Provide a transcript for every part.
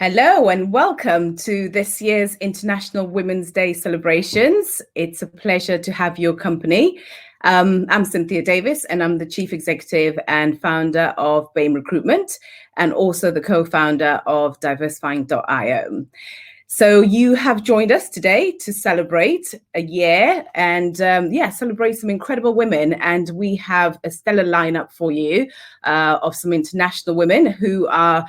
Hello and welcome to this year's International Women's Day celebrations. It's a pleasure to have your company. I'm Cynthia Davis and I'm the Chief Executive and founder of BAME Recruitment and also the co-founder of Diversifying.io. So you have joined us today to celebrate a year and celebrate some incredible women. And we have a stellar lineup for you of some international women who are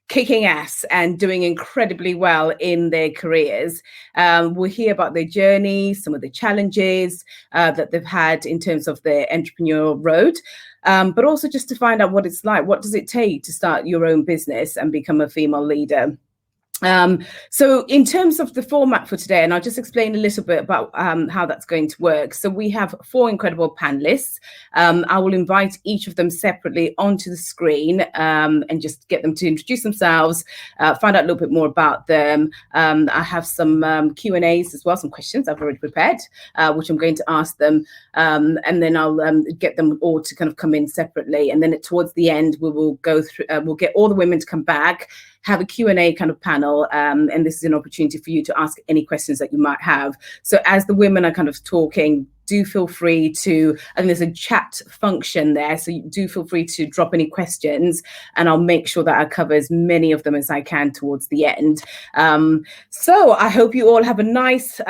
kicking ass and doing incredibly well in their careers. We'll hear about their journey, some of the challenges that they've had in terms of their entrepreneurial road, but also just to find out what it's like. What does it take to start your own business and become a female leader? So in terms of the format for today, and I'll just explain a little bit about how that's going to work. So we have 4 incredible panelists. I will invite each of them separately onto the screen and just get them to introduce themselves, find out a little bit more about them. I have some Q&As as well, some questions I've already prepared, which I'm going to ask them. And then I'll get them all to kind of come in separately. And then towards the end, we will go through, we'll get all the women to come back, have a Q&A kind of panel, and this is an opportunity for you to ask any questions that you might have. So as the women are kind of talking, do feel free to, and there's a chat function there, so you do feel free to drop any questions, and I'll make sure that I cover as many of them as I can towards the end. So I hope you all have a nice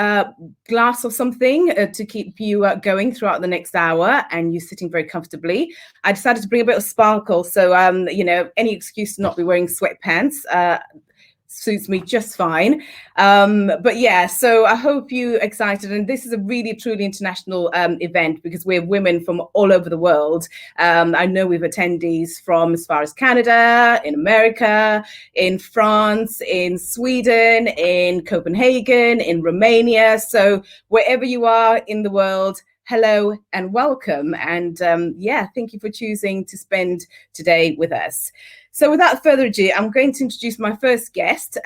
glass of something to keep you going throughout the next hour, and you're sitting very comfortably. I decided to bring a bit of sparkle, so any excuse to not be wearing sweatpants suits me just fine. But yeah, so I hope you're excited. And this is a really, truly international event because we're women from all over the world. I know we've attendees from as far as Canada, in America, in France, in Sweden, in Copenhagen, in Romania. So wherever you are in the world, hello and welcome. And thank you for choosing to spend today with us. So without further ado, I'm going to introduce my first guest,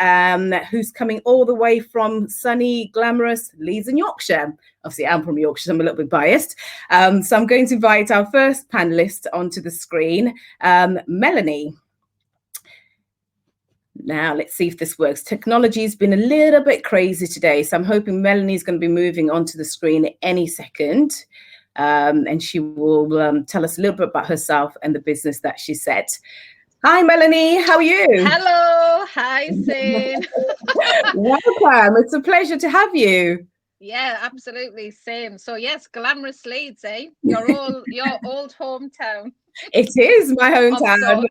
who's coming all the way from sunny, glamorous Leeds in Yorkshire. Obviously, I'm from Yorkshire, so I'm a little bit biased. So I'm going to invite our first panelist onto the screen, Melanie. Now, let's see if this works. Technology's been a little bit crazy today, so I'm hoping Melanie's going to be moving onto the screen any second. And she will tell us a little bit about herself and the business that she set. Hi, Melanie. How are you? Hello. Hi, Sin. Welcome. It's a pleasure to have you. Yeah, absolutely. Same. So yes, glamorous Leeds, eh? Your old hometown. It is my hometown.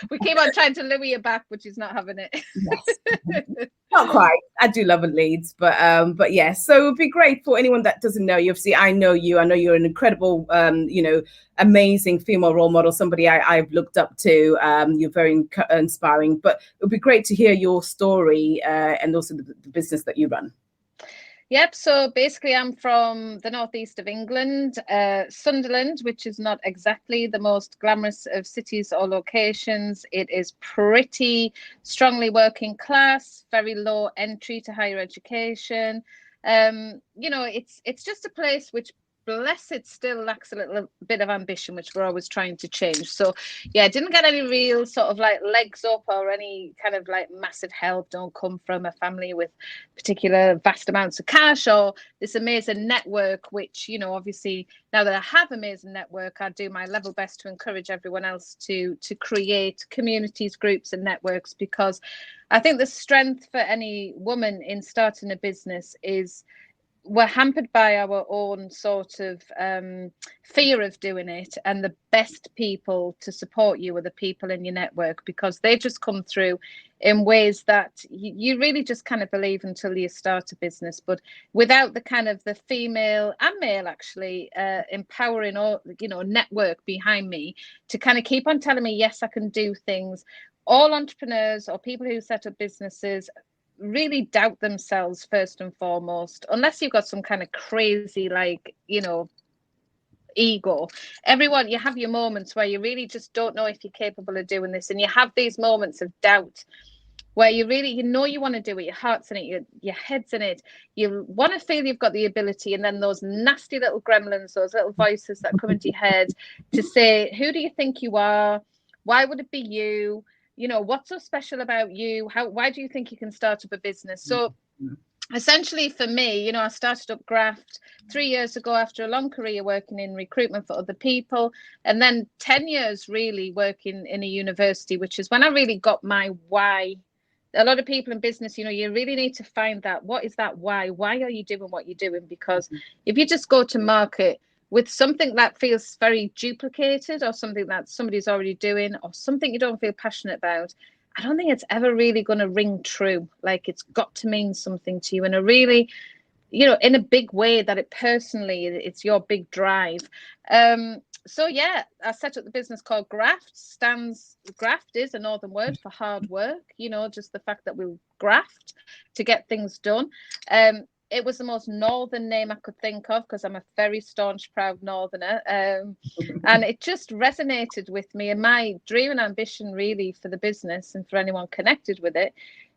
We keep on trying to lure you back, but she's not having it. Yes. Not quite. I do love Leeds, but yes. So it would be great for anyone that doesn't know you. Obviously, I know you. I know you're an incredible, amazing female role model. Somebody I've looked up to. You're very inspiring. But it would be great to hear your story and also the business that you run. Yep. So basically, I'm from the northeast of England, Sunderland, which is not exactly the most glamorous of cities or locations. It is pretty strongly working class, very low entry to higher education. It's just a place which, bless it, still lacks a little bit of ambition, which we're always trying to change. So yeah, didn't get any real sort of like legs up or any kind of like massive help. Don't come from a family with particular vast amounts of cash or this amazing network, which, obviously now that I have amazing network, I do my level best to encourage everyone else to create communities, groups and networks, because I think the strength for any woman in starting a business is we're hampered by our own sort of fear of doing it, and the best people to support you are the people in your network, because they just come through in ways that you really just kind of believe until you start a business. But without the kind of the female and male actually empowering or network behind me to kind of keep on telling me, yes, I can do things. All entrepreneurs or people who set up businesses really doubt themselves first and foremost, unless you've got some kind of crazy ego. Everyone, you have your moments where you really just don't know if you're capable of doing this, and you have these moments of doubt where you really you want to do it, your heart's in it, your head's in it, you want to feel you've got the ability, and then those nasty little gremlins, those little voices that come into your head to say, who do you think you are, why would it be you? you know, what's so special about you? Why do you think you can start up a business? So essentially for me, you know, I started up Graft 3 years ago after a long career working in recruitment for other people, and then 10 years really working in a university, which is when I really got my why. A lot of people in business, you know, you really need to find that. What is that why? Why are you doing what you're doing? Because if you just go to market with something that feels very duplicated, or something that somebody's already doing, or something you don't feel passionate about, I don't think it's ever really going to ring true. Like, it's got to mean something to you in a really, you know, in a big way, that it personally, it's your big drive. So yeah, I set up the business called Graft. Graft is a northern word for hard work, you know, just the fact that we graft to get things done. It was the most northern name I could think of, because I'm a very staunch, proud northerner. And it just resonated with me. And my dream and ambition really for the business, and for anyone connected with it,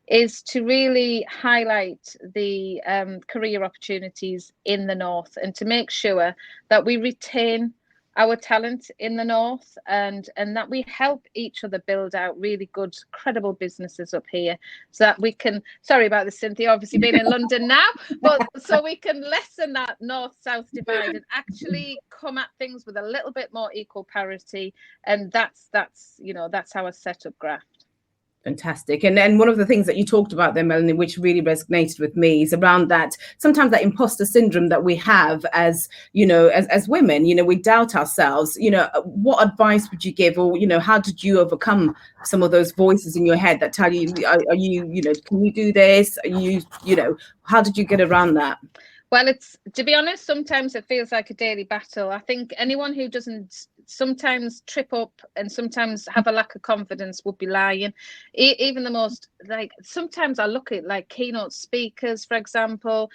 is to really highlight the career opportunities in the north, and to make sure that we retain our talent in the north, and that we help each other build out really good, credible businesses up here, so that we can, sorry about this, Cynthia, obviously being in London now, but so we can lessen that north-south divide and actually come at things with a little bit more equal parity. And that's you know, that's how I set up Graft. Fantastic. And one of the things that you talked about there, Melanie, which really resonated with me, is around that, sometimes that imposter syndrome that we have as, you know, as women. You know, we doubt ourselves. You know, what advice would you give, or, you know, how did you overcome some of those voices in your head that tell you, are you, you know, can you do this? Are you, you know, how did you get around that? Well, it's, to be honest, sometimes it feels like a daily battle. I think anyone who doesn't sometimes trip up and sometimes have a lack of confidence would be lying. Even the most, like, sometimes I look at like keynote speakers, for example,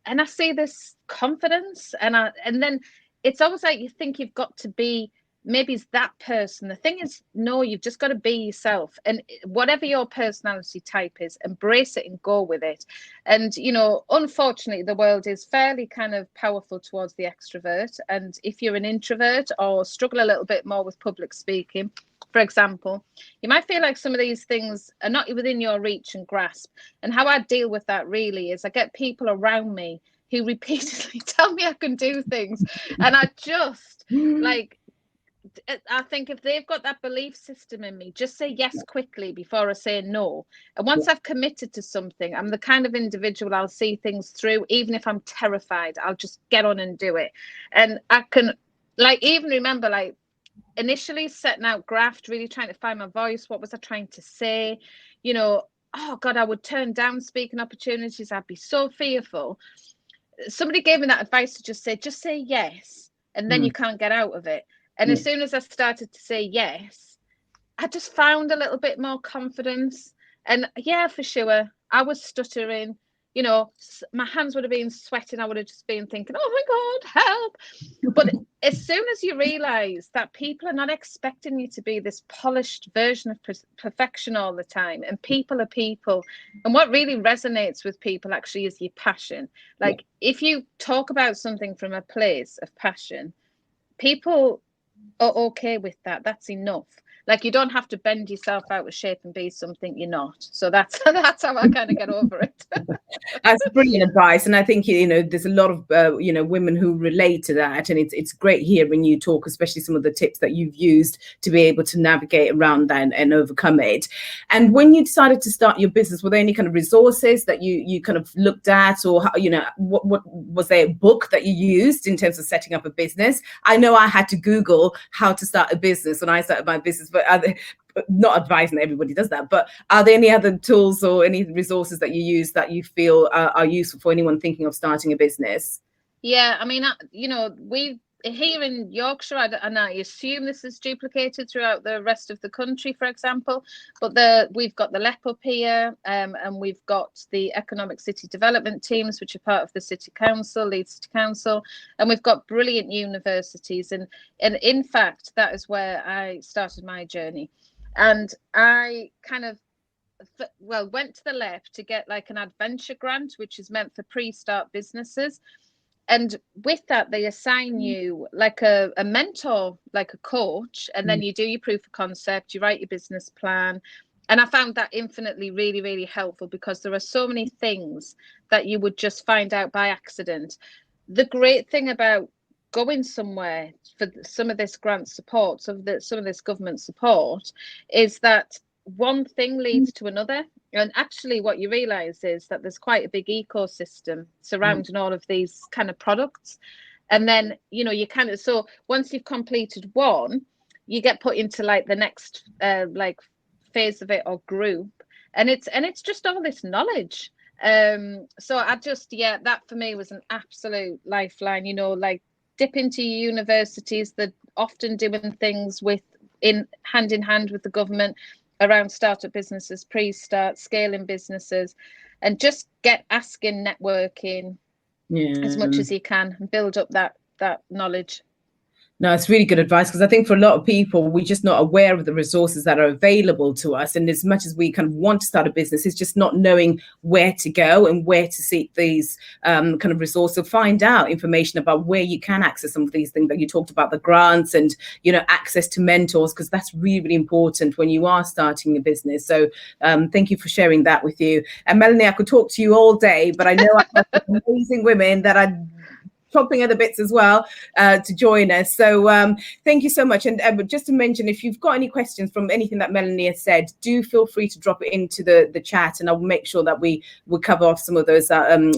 and I see this confidence, and then it's almost like you think you've got to be, maybe it's that person. The thing is, no, you've just got to be yourself, and whatever your personality type is, embrace it and go with it. And, you know, unfortunately, the world is fairly kind of powerful towards the extrovert. And if you're an introvert or struggle a little bit more with public speaking, for example, you might feel like some of these things are not within your reach and grasp. And how I deal with that really is I get people around me who repeatedly tell me I can do things, and I just like, I think if they've got that belief system in me, just say yes quickly before I say no. And once I've committed to something, I'm the kind of individual, I'll see things through. Even if I'm terrified, I'll just get on and do it. And I can, like, even remember, like, initially setting out Graft, really trying to find my voice. What was I trying to say? You know, oh God, I would turn down speaking opportunities. I'd be so fearful. Somebody gave me that advice to just say yes, and then you can't get out of it. And as soon as I started to say yes, I just found a little bit more confidence. And yeah, for sure, I was stuttering. You know, my hands would have been sweating. I would have just been thinking, oh my God, help. But as soon as you realize that people are not expecting you to be this polished version of perfection all the time, and people are people, and what really resonates with people actually is your passion. Like, if you talk about something from a place of passion, people are okay with that. That's enough. Like, you don't have to bend yourself out of shape and be something you're not. So that's how I kind of get over it. That's brilliant advice, and I think, you know, there's a lot of you know, women who relate to that, and it's great hearing you talk, especially some of the tips that you've used to be able to navigate around that and overcome it. And when you decided to start your business, were there any kind of resources that you kind of looked at, or how, you know, what was there a book that you used in terms of setting up a business? I know I had to Google how to start a business when I started my business, but not advising that everybody does that, but are there any other tools or any resources that you use that you feel are useful for anyone thinking of starting a business? Yeah, I mean, you know, we here in Yorkshire, and I assume this is duplicated throughout the rest of the country, for example, but we've got the LEP up here, and we've got the Economic City Development teams, which are part of the City Council, Leeds City Council, and we've got brilliant universities. And in fact, that is where I started my journey. And I kind of, well, went to the LEP to get like an adventure grant, which is meant for pre-start businesses. And with that, they assign you like a mentor, like a coach, and then you do your proof of concept, you write your business plan, And I found that infinitely really, really helpful, because there are so many things that you would just find out by accident. The great thing about going somewhere for some of this grant support, some of this government support, is that one thing leads to another. And actually what you realize is that there's quite a big ecosystem surrounding all of these kind of products. And then, you know, you kind of, so once you've completed one, you get put into like the next like phase of it, or group, and it's just all this knowledge. So I just, yeah, that for me was an absolute lifeline, you know, like dip into universities that often doing things with in hand with the government around startup businesses, pre-start, scaling businesses, and just get asking, networking as much as you can, and build up that knowledge. No, it's really good advice, because I think for a lot of people, we're just not aware of the resources that are available to us. And as much as we kind of want to start a business, it's just not knowing where to go and where to seek these kind of resources. So find out information about where you can access some of these things that you talked about, the grants and, you know, access to mentors, because that's really, really important when you are starting a business. So thank you for sharing that with you. And Melanie, I could talk to you all day, but I know I have amazing women that are chopping at the bits as well to join us. So thank you so much. And just to mention, if you've got any questions from anything that Melanie has said, do feel free to drop it into the chat, and I'll make sure that we will cover off some of those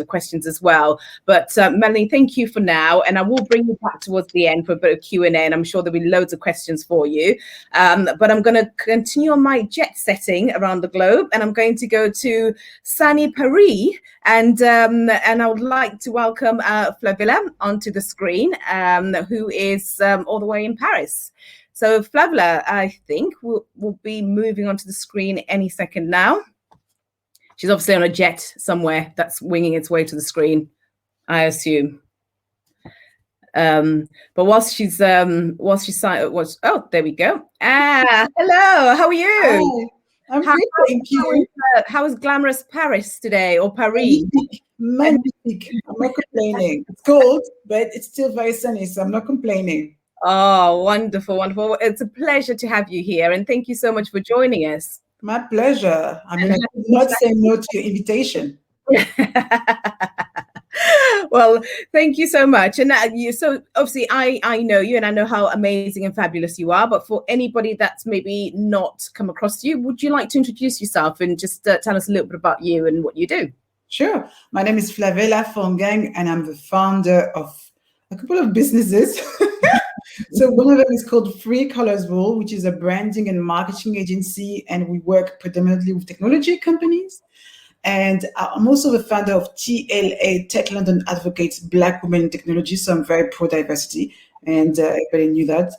questions as well. But Melanie, thank you for now, and I will bring you back towards the end for a bit of Q&A, and I'm sure there'll be loads of questions for you. But I'm going to continue on my jet setting around the globe, and I'm going to go to sunny Paris, and I would like to welcome Flavilla onto the screen, who is all the way in Paris. So Flavilla, I think will be moving onto the screen any second now. She's obviously on a jet somewhere that's winging its way to the screen, I assume. But whilst she's oh, there we go. Hello, how are you? Hi, I'm great, thank you. How is glamorous Paris today, or Paris? Magnifique. I'm not complaining. It's cold, but it's still very sunny, so I'm not complaining. Oh, wonderful, wonderful. It's a pleasure to have you here, and thank you so much for joining us. My pleasure. I mean, I could not say no to your invitation. Well, thank you so much. And so obviously I know you, and I know how amazing and fabulous you are, but for anybody that's maybe not come across you, would you like to introduce yourself and just tell us a little bit about you and what you do? Sure. My name is Flavilla Fongang, and I'm the founder of a couple of businesses. So one of them is called Free Colors Wool, which is a branding and marketing agency, and we work predominantly with technology companies. And I'm also the founder of TLA, Tech London Advocates, Black Women in Technology. So I'm very pro-diversity, and everybody knew that.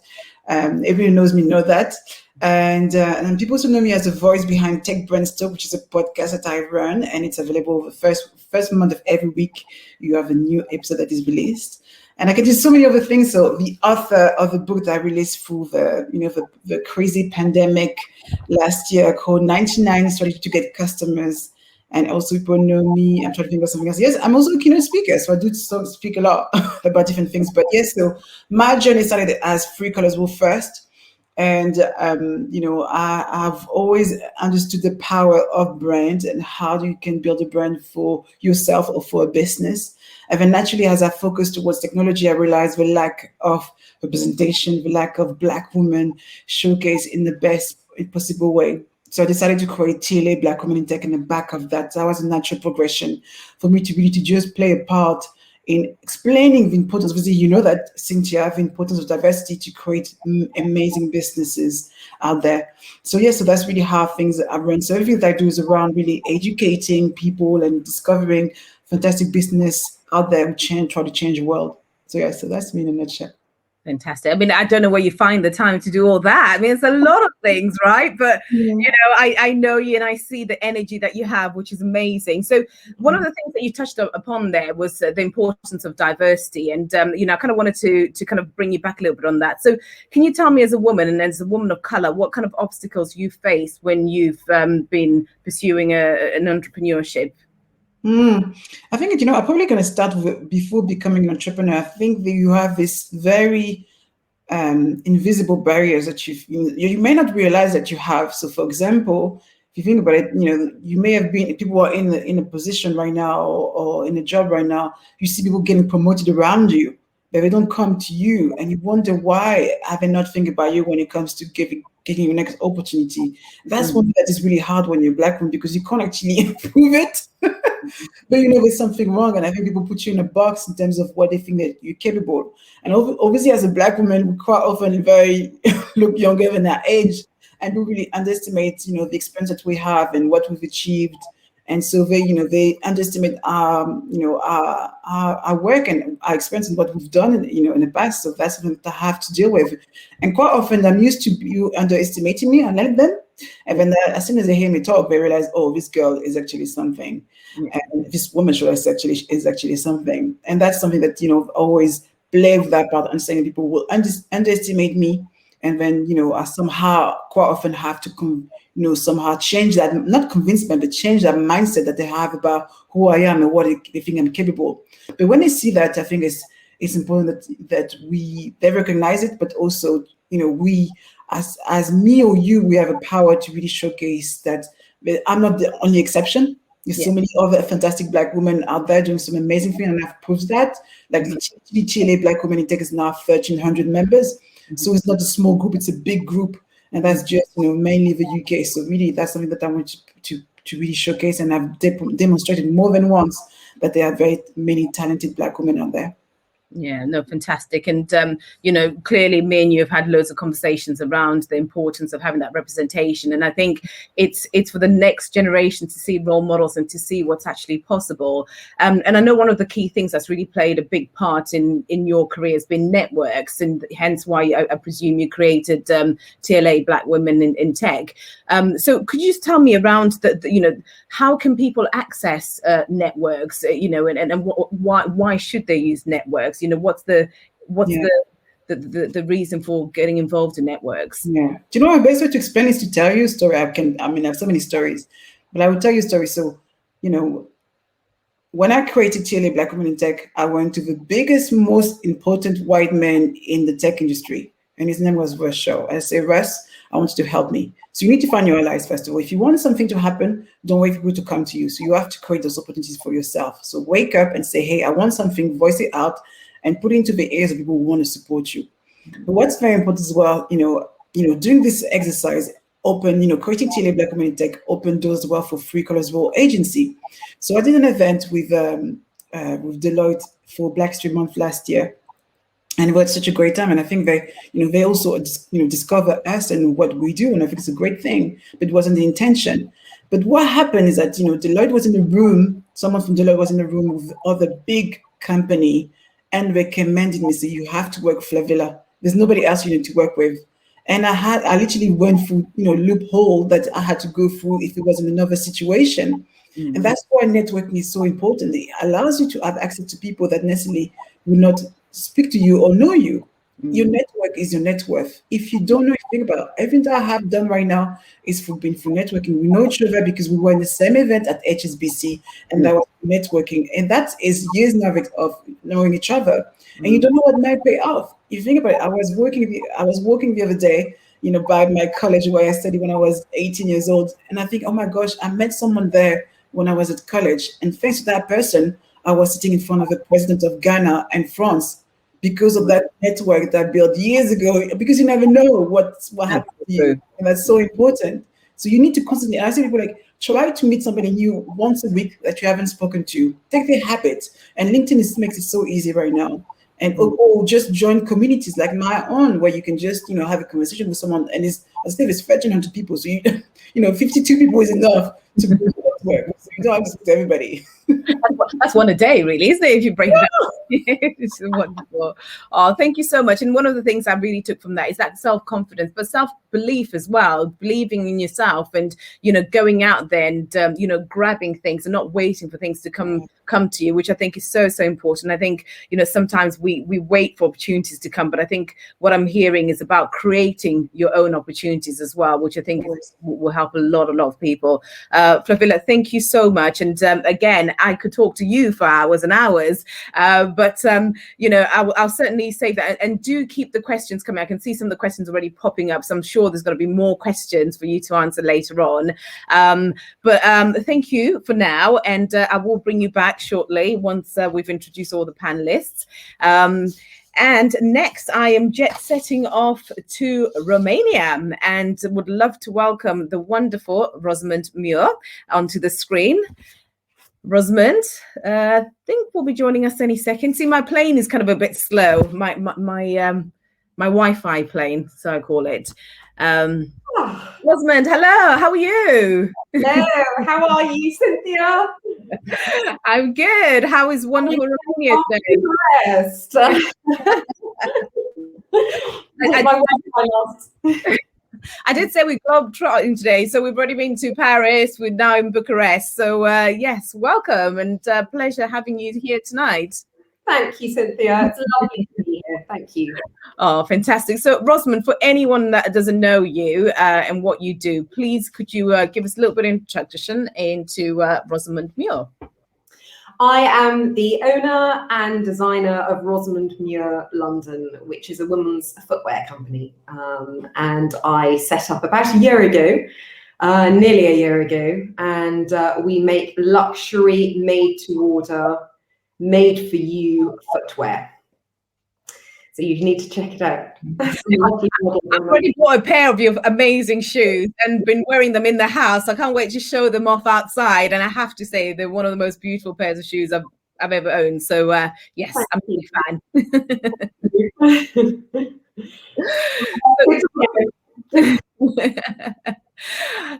Everybody knows me, know that. And people also know me as the voice behind Tech Brand Talk, which is a podcast that I run, and it's available the first month of every week. You have a new episode that is released. And I can do so many other things. So the author of a book that I released through the crazy pandemic last year called 99 Strategy to Get Customers. And also people know me. I'm trying to think of something else. Yes, I'm also a keynote speaker. So I do speak a lot about different things. But yes, so my journey started as Free Colors Wool first. And, I've always understood the power of brand and how you can build a brand for yourself or for a business. And then naturally, as I focused towards technology, I realized the lack of representation, the lack of Black women showcased in the best possible way. So I decided to create TLA, Black Women in Tech, in the back of that. That was a natural progression for me to really just play a part in explaining the importance. Obviously, you know that, Cynthia, the importance of diversity to create amazing businesses out there. So yes, so that's really how things are run. So everything that I do is around really educating people and discovering fantastic business out there and try to change the world. So yeah, so that's me in a nutshell. Fantastic. I mean, I don't know where you find the time to do all that. I mean, it's a lot of things, right? But, I know you, and I see the energy that you have, which is amazing. So one of the things that you touched upon there was the importance of diversity. And, I kind of wanted to kind of bring you back a little bit on that. So can you tell me, as a woman and as a woman of color, what kind of obstacles you faced when you've been pursuing an entrepreneurship? I think, I'm probably going to start with, before becoming an entrepreneur, I think that you have this very invisible barriers that you may not realize that you have. So for example, if you think about it, you may have been, people are in a position right now or in a job right now, you see people getting promoted around you, but they don't come to you, and you wonder why have they not think about you when it comes to getting your next opportunity. That's one thing that is really hard when you're a Black woman, because you can't actually improve it. But there's something wrong, and I think people put you in a box in terms of what they think that you're capable. And obviously, as a Black woman, we quite often look younger than our age, and we really underestimate, the experience that we have and what we've achieved. And so they underestimate our work and our experience and what we've done in the past. So that's something that I have to deal with. And quite often I'm used to you underestimating me and let them. And then as soon as they hear me talk, they realize, oh, this girl is actually something. And this woman is actually something. And that's something that, always play with that part, understanding people will underestimate me. And then, I somehow quite often have to, somehow change that, not convince them, but change that mindset that they have about who I am and what they think I'm capable. But when they see that, I think it's important that they recognize it, but also, we, as me or you, we have a power to really showcase that I'm not the only exception. There's so many other fantastic Black women out there doing some amazing things, and I've proved that. Like the Chile Black Women in Tech is now 1,300 members. So it's not a small group, it's a big group. And that's just, mainly the UK. So really, that's something that I want to really showcase. And I've demonstrated more than once that there are very many talented Black women out there. Yeah, no, fantastic. And, clearly me and you have had loads of conversations around the importance of having that representation. And I think it's for the next generation to see role models and to see what's actually possible. And I know one of the key things that's really played a big part in your career has been networks, and hence why I presume you created TLA Black Women in Tech. So could you just tell me around how can people access networks, and why should they use networks? What's the reason for getting involved in networks? Yeah. Do you know the best way to explain is to tell you a story? I have so many stories, but I will tell you a story. So, when I created TLA Black Women in Tech, I went to the biggest, most important white man in the tech industry, and his name was Russ Shaw. I say, Russ, I want you to help me. So you need to find your allies, first of all. If you want something to happen, don't wait for people to come to you. So you have to create those opportunities for yourself. So wake up and say, hey, I want something, voice it out, and put it into the ears of people who want to support you. But what's very important as well, doing this exercise, creating TLA Black Women in Tech opened doors as well for Free Colors Role agency. So I did an event with Deloitte for Black History Month last year. And it was such a great time. And I think they also, discover us and what we do. And I think it's a great thing, but it wasn't the intention. But what happened is that, Deloitte was in the room, someone from Deloitte was in the room with other big company and recommended me, say, you have to work with Flavilla. There's nobody else you need to work with. And I literally went through, loophole that I had to go through if it was in another situation. Mm-hmm. And that's why networking is so important. It allows you to have access to people that necessarily will not speak to you or know you. Mm-hmm. Your network is your net worth. If you don't know, think about it. Everything that I have done right now is been through networking. We know each other because we were in the same event at HSBC, and that was networking. And that is years now of knowing each other. And you don't know what might pay off. If you think about it, I was walking the other day, by my college where I studied when I was 18 years old. And I think, oh my gosh, I met someone there when I was at college. And thanks to that person, I was sitting in front of the president of Ghana and France because of that network that I built years ago, because you never know what happens to you. And that's so important. So you need to constantly, I say people try to meet somebody new once a week that you haven't spoken to. Take the habit. And LinkedIn makes it so easy right now. And or just join communities like my own, where you can just have a conversation with someone, and it's 1,300 people. So 52 people is enough to work. So you don't have to speak to everybody. That's one a day, really, isn't it? If you break it down. It's wonderful. Oh, thank you so much. And one of the things I really took from that is that self-confidence, but self-belief as well, believing in yourself and, going out there and, grabbing things and not waiting for things to come come to you, which I think is so important. I think, sometimes we wait for opportunities to come, but I think what I'm hearing is about creating your own opportunities as well, which I think will help a lot of people. Flavilla, thank you so much. And again, I could talk to you for hours and hours, but I'll certainly say that, and do keep the questions coming. I can see some of the questions already popping up, so I'm sure there's going to be more questions for you to answer later on. But thank you for now, and I will bring you back shortly once we've introduced all the panelists. And next, I am jet setting off to Romania and would love to welcome the wonderful Rosamund Muir onto the screen. Rosamund, I think will be joining us any second. See, my plane is kind of a bit slow. My Wi-Fi plane, so I call it. Rosamund, hello. How are you? Hello. How are you, Cynthia? I'm good. How is wonderful Romania today? I did say we're globetrotting today, so we've already been to Paris. We're now in Bucharest. So yes, welcome, and pleasure having you here tonight. Thank you, Cynthia. It's lovely to be here. Thank you. Oh, fantastic. So, Rosamund, for anyone that doesn't know you and what you do, please could you give us a little bit of introduction into Rosamund Muir? I am the owner and designer of Rosamund Muir London, which is a women's footwear company. And I set up about a year ago, nearly a year ago, and we make luxury made-to-order, made-for-you footwear. So you need to check it out. I've already bought a pair of your amazing shoes and been wearing them in the house. I can't wait to show them off outside. And I have to say, they're one of the most beautiful pairs of shoes I've ever owned. So yes, I'm a big fan.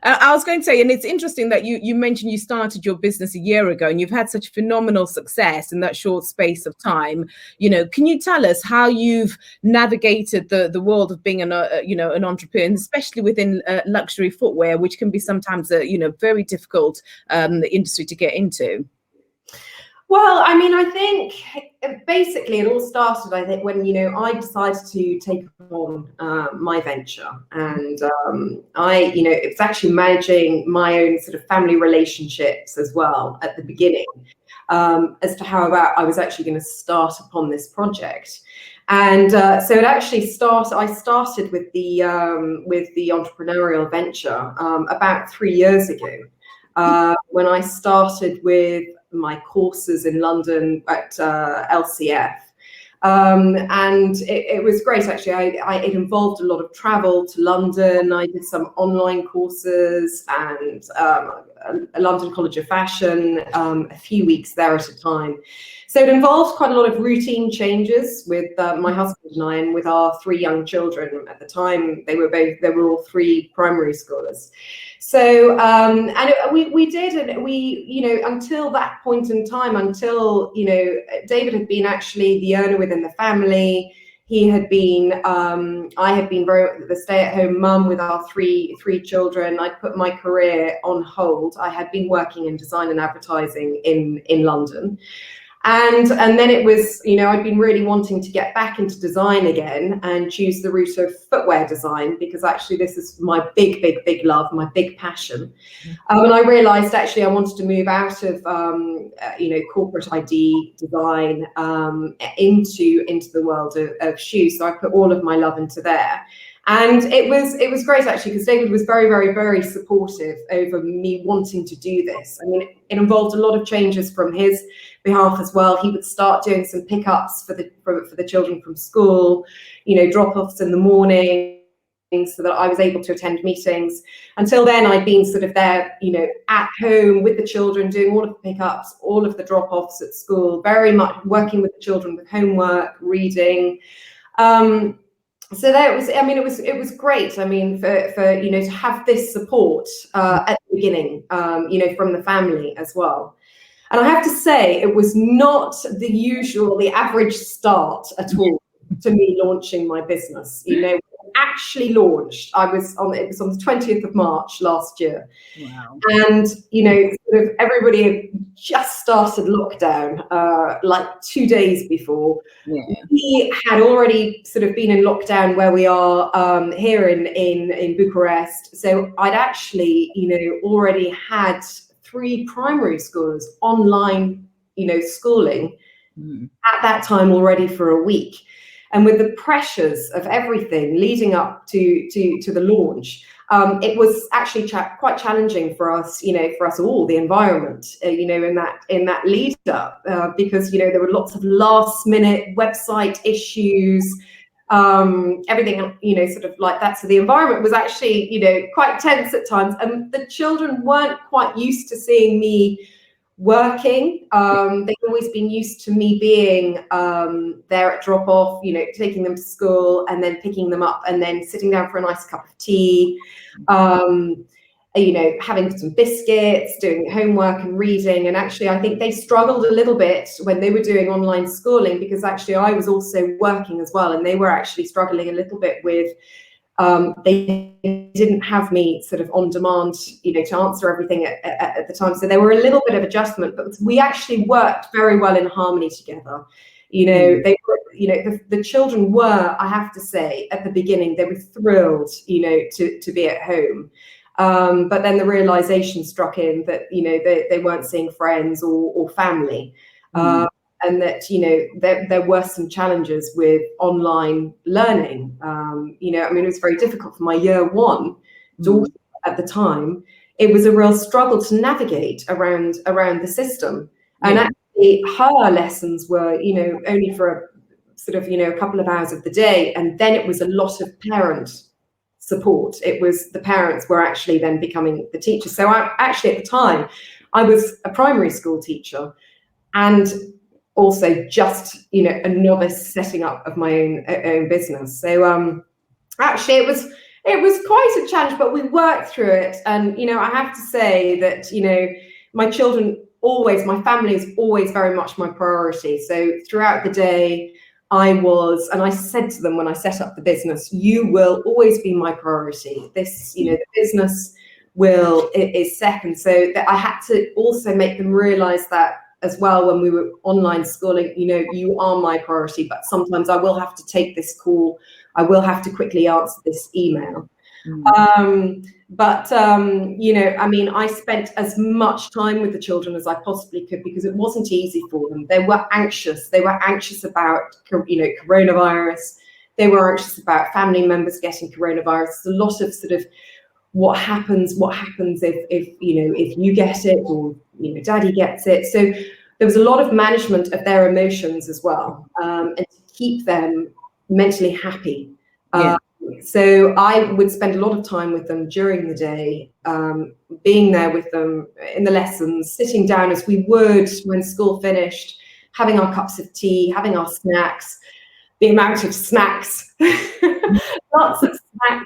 I was going to say, and it's interesting that you mentioned you started your business a year ago and you've had such phenomenal success in that short space of time. Can you tell us how you've navigated the world of being an entrepreneur, especially within luxury footwear, which can be sometimes a very difficult industry to get into? Well, I mean, I think basically it all started, I think, when, I decided to take on my venture. And it's actually managing my own sort of family relationships as well at the beginning as to how I was actually going to start upon this project. And so it actually I started with the entrepreneurial venture about 3 years ago when I started with my courses in London at LCF. And it was great, actually. It involved a lot of travel to London. I did some online courses and a London College of Fashion, a few weeks there at a time. So it involved quite a lot of routine changes with my husband and I, and with our 3 young children. At the time, they were all 3 primary schoolers. So we did, and we, until that point in time, until, David had been actually the earner within the family. He had been, I had been the stay-at-home mum with our three children. I'd put my career on hold. I had been working in design and advertising in London. And then it was, I'd been really wanting to get back into design again and choose the route of footwear design, because actually this is my big love, my big passion. And I realized actually I wanted to move out of, corporate ID design into the world of shoes. So I put all of my love into there. And it was great, actually, because David was very, very, very supportive over me wanting to do this. I mean, it involved a lot of changes from his behalf as well. He would start doing some pickups for the children from school, drop-offs in the morning, so that I was able to attend meetings. Until then, I'd been sort of there, at home with the children, doing all of the pickups, all of the drop-offs at school, very much working with the children with homework, reading. So that was, I mean, it was great. I mean, for to have this support at the beginning, from the family as well. And I have to say, it was not the average start at all to me launching my business. Actually launched. It was on the 20th of March last year. Wow. And sort of everybody just started lockdown, like 2 days before. Yeah. We had already sort of been in lockdown where we are here in Bucharest. So I'd actually, already had 3 primary schools online, schooling at that time already for a week. And with the pressures of everything leading up to the launch, it was actually quite challenging for us, for us all, the environment, in that lead up, because, there were lots of last minute website issues, everything, sort of like that. So the environment was actually, quite tense at times. And the children weren't quite used to seeing me working. They've always been used to me being there at drop off, taking them to school and then picking them up and then sitting down for a nice cup of tea, having some biscuits, doing homework and reading. And actually, I think they struggled a little bit when they were doing online schooling, because actually I was also working as well, and they were actually struggling a little bit with they didn't have me sort of on demand, to answer everything at the time. So there were a little bit of adjustment, but we actually worked very well in harmony together. They were, the children were, I have to say, at the beginning, they were thrilled, to be at home. But then the realization struck in that, they weren't seeing friends or family. And that, there were some challenges with online learning. It was very difficult for my year 1 daughter at the time. It was a real struggle to navigate around the system. And actually her lessons were, only for a sort of, a couple of hours of the day. And then it was a lot of parent support. It was the parents were actually then becoming the teachers. So I actually, at the time, I was a primary school teacher, and also just, a novice setting up of my own business. So actually it was quite a challenge, but we worked through it. And, I have to say that, my family is always very much my priority. So throughout the day, I said to them when I set up the business, you will always be my priority. This, the business is second. So that I had to also make them realize that as well when we were online schooling, you are my priority, but sometimes I will have to take this call. I will have to quickly answer this email. I spent as much time with the children as I possibly could, because it wasn't easy for them. They were anxious. They were anxious about, coronavirus. They were anxious about family members getting coronavirus. There's a lot of sort of what happens if you get it, or daddy gets it. So there was a lot of management of their emotions as well, and to keep them mentally happy. So I would spend a lot of time with them during the day, being there with them in the lessons, sitting down as we would when school finished, having our cups of tea, having our snacks, the amount of snacks, lots of snacks,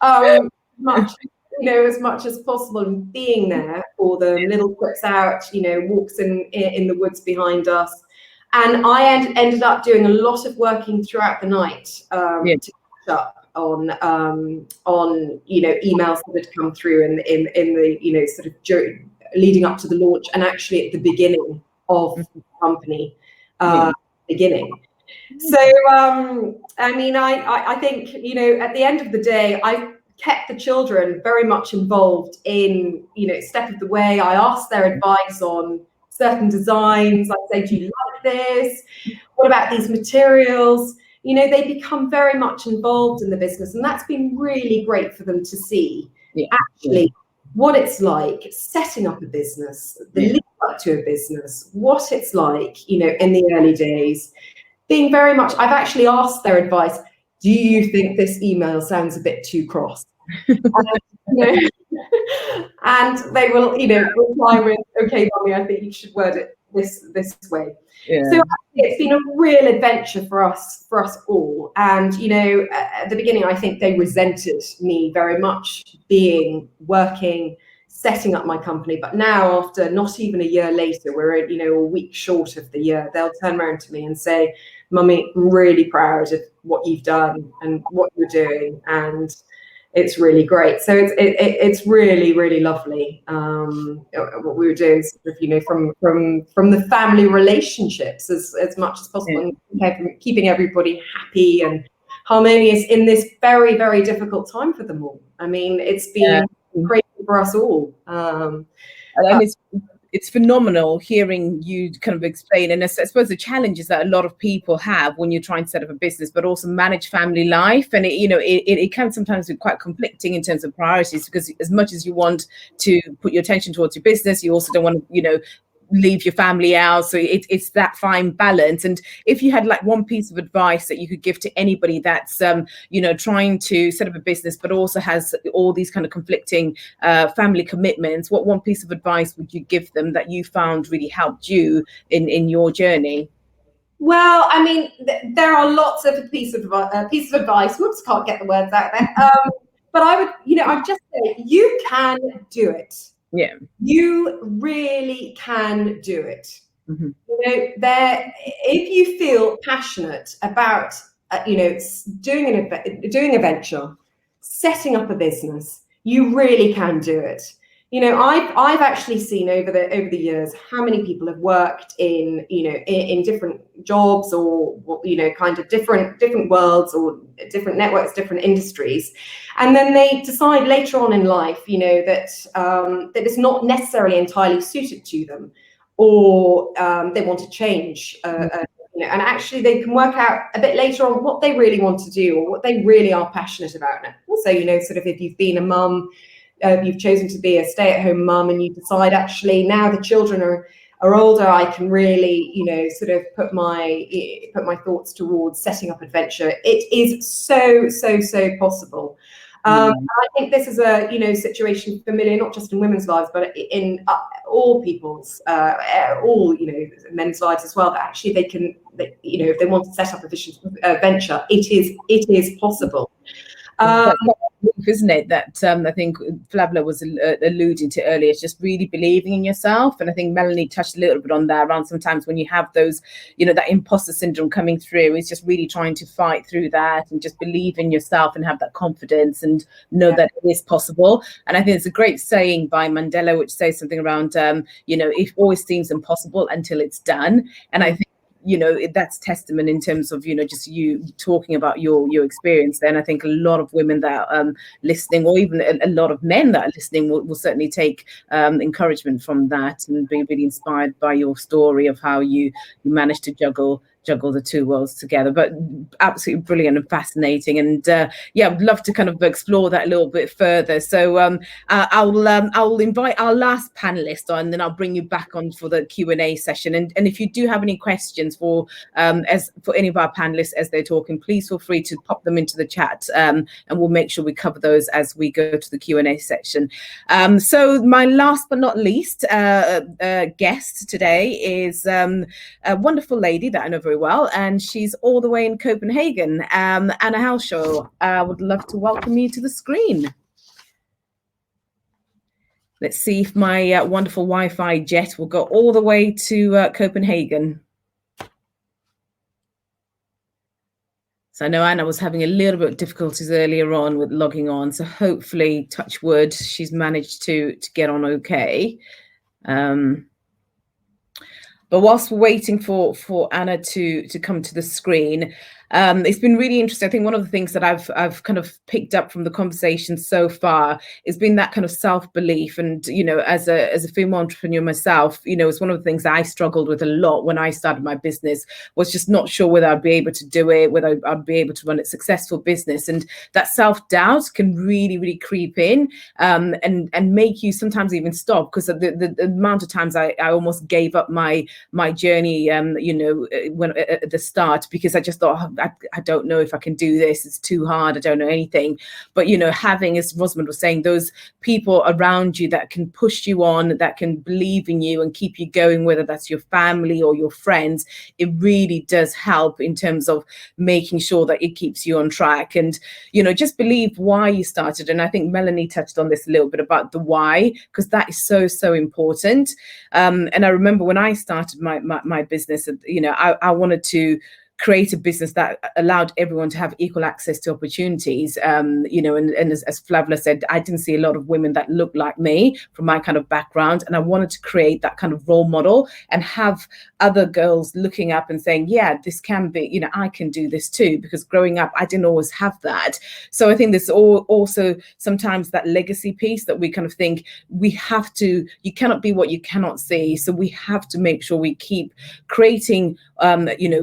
as much as possible, and being there for them, little trips out, walks in the woods behind us. And I ended up doing a lot of working throughout the night to catch up on emails that had come through in the sort of leading up to the launch, and actually at the beginning of the company beginning. So I think at the end of the day, I kept the children very much involved in step of the way. I asked their advice on certain designs. I'd say, do you like this? What about these materials? They become very much involved in the business, and that's been really great for them to see actually what it's like setting up a business, the lead up to a business, what it's like, in the early days. Being very much, I've actually asked their advice. Do you think this email sounds a bit too cross? And they will, reply with, okay, Mommy, I think you should word it this way. So it's been a real adventure for us all. And at the beginning, I think they resented me very much working, setting up my company. But now, after not even a year later, we're a week short of the year, they'll turn around to me and say, Mummy, I'm really proud of what you've done and what you're doing. And it's really great. So it's really, really lovely. What we were doing, sort of, you know, from the family relationships as much as possible, and keeping everybody happy and harmonious in this very, very difficult time for them all. I mean, it's been crazy for us all. And it's phenomenal hearing you kind of explain, and I suppose the challenges that a lot of people have when you're trying to set up a business, but also manage family life. And it can sometimes be quite conflicting in terms of priorities, because as much as you want to put your attention towards your business, you also don't want to, leave your family out. So it's that fine balance. And if you had like one piece of advice that you could give to anybody that's trying to set up a business but also has all these kind of conflicting family commitments, what one piece of advice would you give them that you found really helped you in your journey? Well, I mean, there are lots of pieces of advice. Whoops, can't get the words out there. But I would, I'd just say you can do it. Yeah, you really can do it. Mm-hmm. If you feel passionate about doing a venture, setting up a business, you really can do it. I've actually seen over the years how many people have worked in different jobs, or kind of different worlds, or different networks, different industries, and then they decide later on in life that it's not necessarily entirely suited to them, or they want to change, and actually they can work out a bit later on what they really want to do, or what they really are passionate about. And also, sort of, if you've been a mum, you've chosen to be a stay-at-home mum, and you decide, actually, now the children are older, I can really, sort of put my thoughts towards setting up adventure. It is so possible. I think this is a situation familiar not just in women's lives, but in all people's, men's lives as well. That actually they can, if they want to set up a venture, it is possible. Isn't it, that I think Flavilla was alluding to earlier, it's just really believing in yourself. And I think Melanie touched a little bit on that, around sometimes when you have those, that imposter syndrome coming through, it's just really trying to fight through that and just believe in yourself and have that confidence and know that it is possible. And I think it's a great saying by Mandela, which says something around, it always seems impossible until it's done. And I think, that's testament in terms of, just you talking about your experience. Then I think a lot of women that are listening, or even a lot of men that are listening, will certainly take encouragement from that and be really inspired by your story of how you managed to juggle the two worlds together. But absolutely brilliant and fascinating, and I'd love to kind of explore that a little bit further. So I'll invite our last panelist on, and then I'll bring you back on for the Q&A session. And if you do have any questions for any of our panelists as they're talking, please feel free to pop them into the chat, and we'll make sure we cover those as we go to the Q&A section. So my last but not least guest today is a wonderful lady that I know very well, and she's all the way in Copenhagen. Anna Halsall, I would love to welcome you to the screen. Let's see if my wonderful Wi-Fi jet will go all the way to Copenhagen. So I know Anna was having a little bit of difficulties earlier on with logging on, so hopefully, touch wood, she's managed to get on okay. But whilst we're waiting for Anna to come to the screen, it's been really interesting. I think one of the things that I've kind of picked up from the conversation so far has been that kind of self-belief. And, as a female entrepreneur myself, it's one of the things that I struggled with a lot when I started my business, was just not sure whether I'd be able to do it, whether I'd be able to run a successful business. And that self-doubt can really, really creep in, and make you sometimes even stop, because the amount of times I almost gave up my journey, when at the start, because I just thought, I don't know if I can do this. It's too hard. I don't know anything. But, having, as Rosamund was saying, those people around you that can push you on, that can believe in you and keep you going, whether that's your family or your friends, it really does help in terms of making sure that it keeps you on track. And, just believe why you started. And I think Melanie touched on this a little bit about the why, because that is so important. And I remember when I started my business, I wanted to create a business that allowed everyone to have equal access to opportunities. And as Flavilla said, I didn't see a lot of women that looked like me from my kind of background, and I wanted to create that kind of role model and have other girls looking up and saying, yeah, this can be, I can do this too, because growing up I didn't always have that. So I think there's also sometimes that legacy piece that we kind of think you cannot be what you cannot see. So we have to make sure we keep creating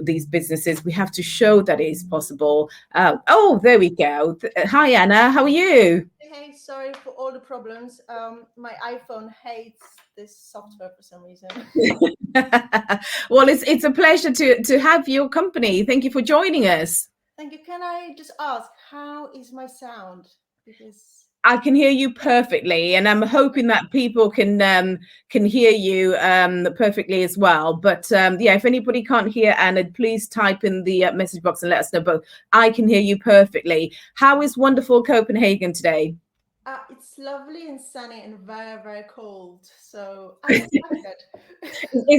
these businesses. We have to show that it is possible. There we go. Hi Anna, how are you? Hey, sorry for all the problems. My iPhone hates this software for some reason. Well, it's a pleasure to have your company. Thank you for joining us. Thank you. Can I just ask, how is my sound? Because I can hear you perfectly, and I'm hoping that people can hear you perfectly as well. But if anybody can't hear Anna, please type in the message box and let us know. But I can hear you perfectly. How is wonderful Copenhagen today? It's lovely and sunny and very, very cold. So I like it.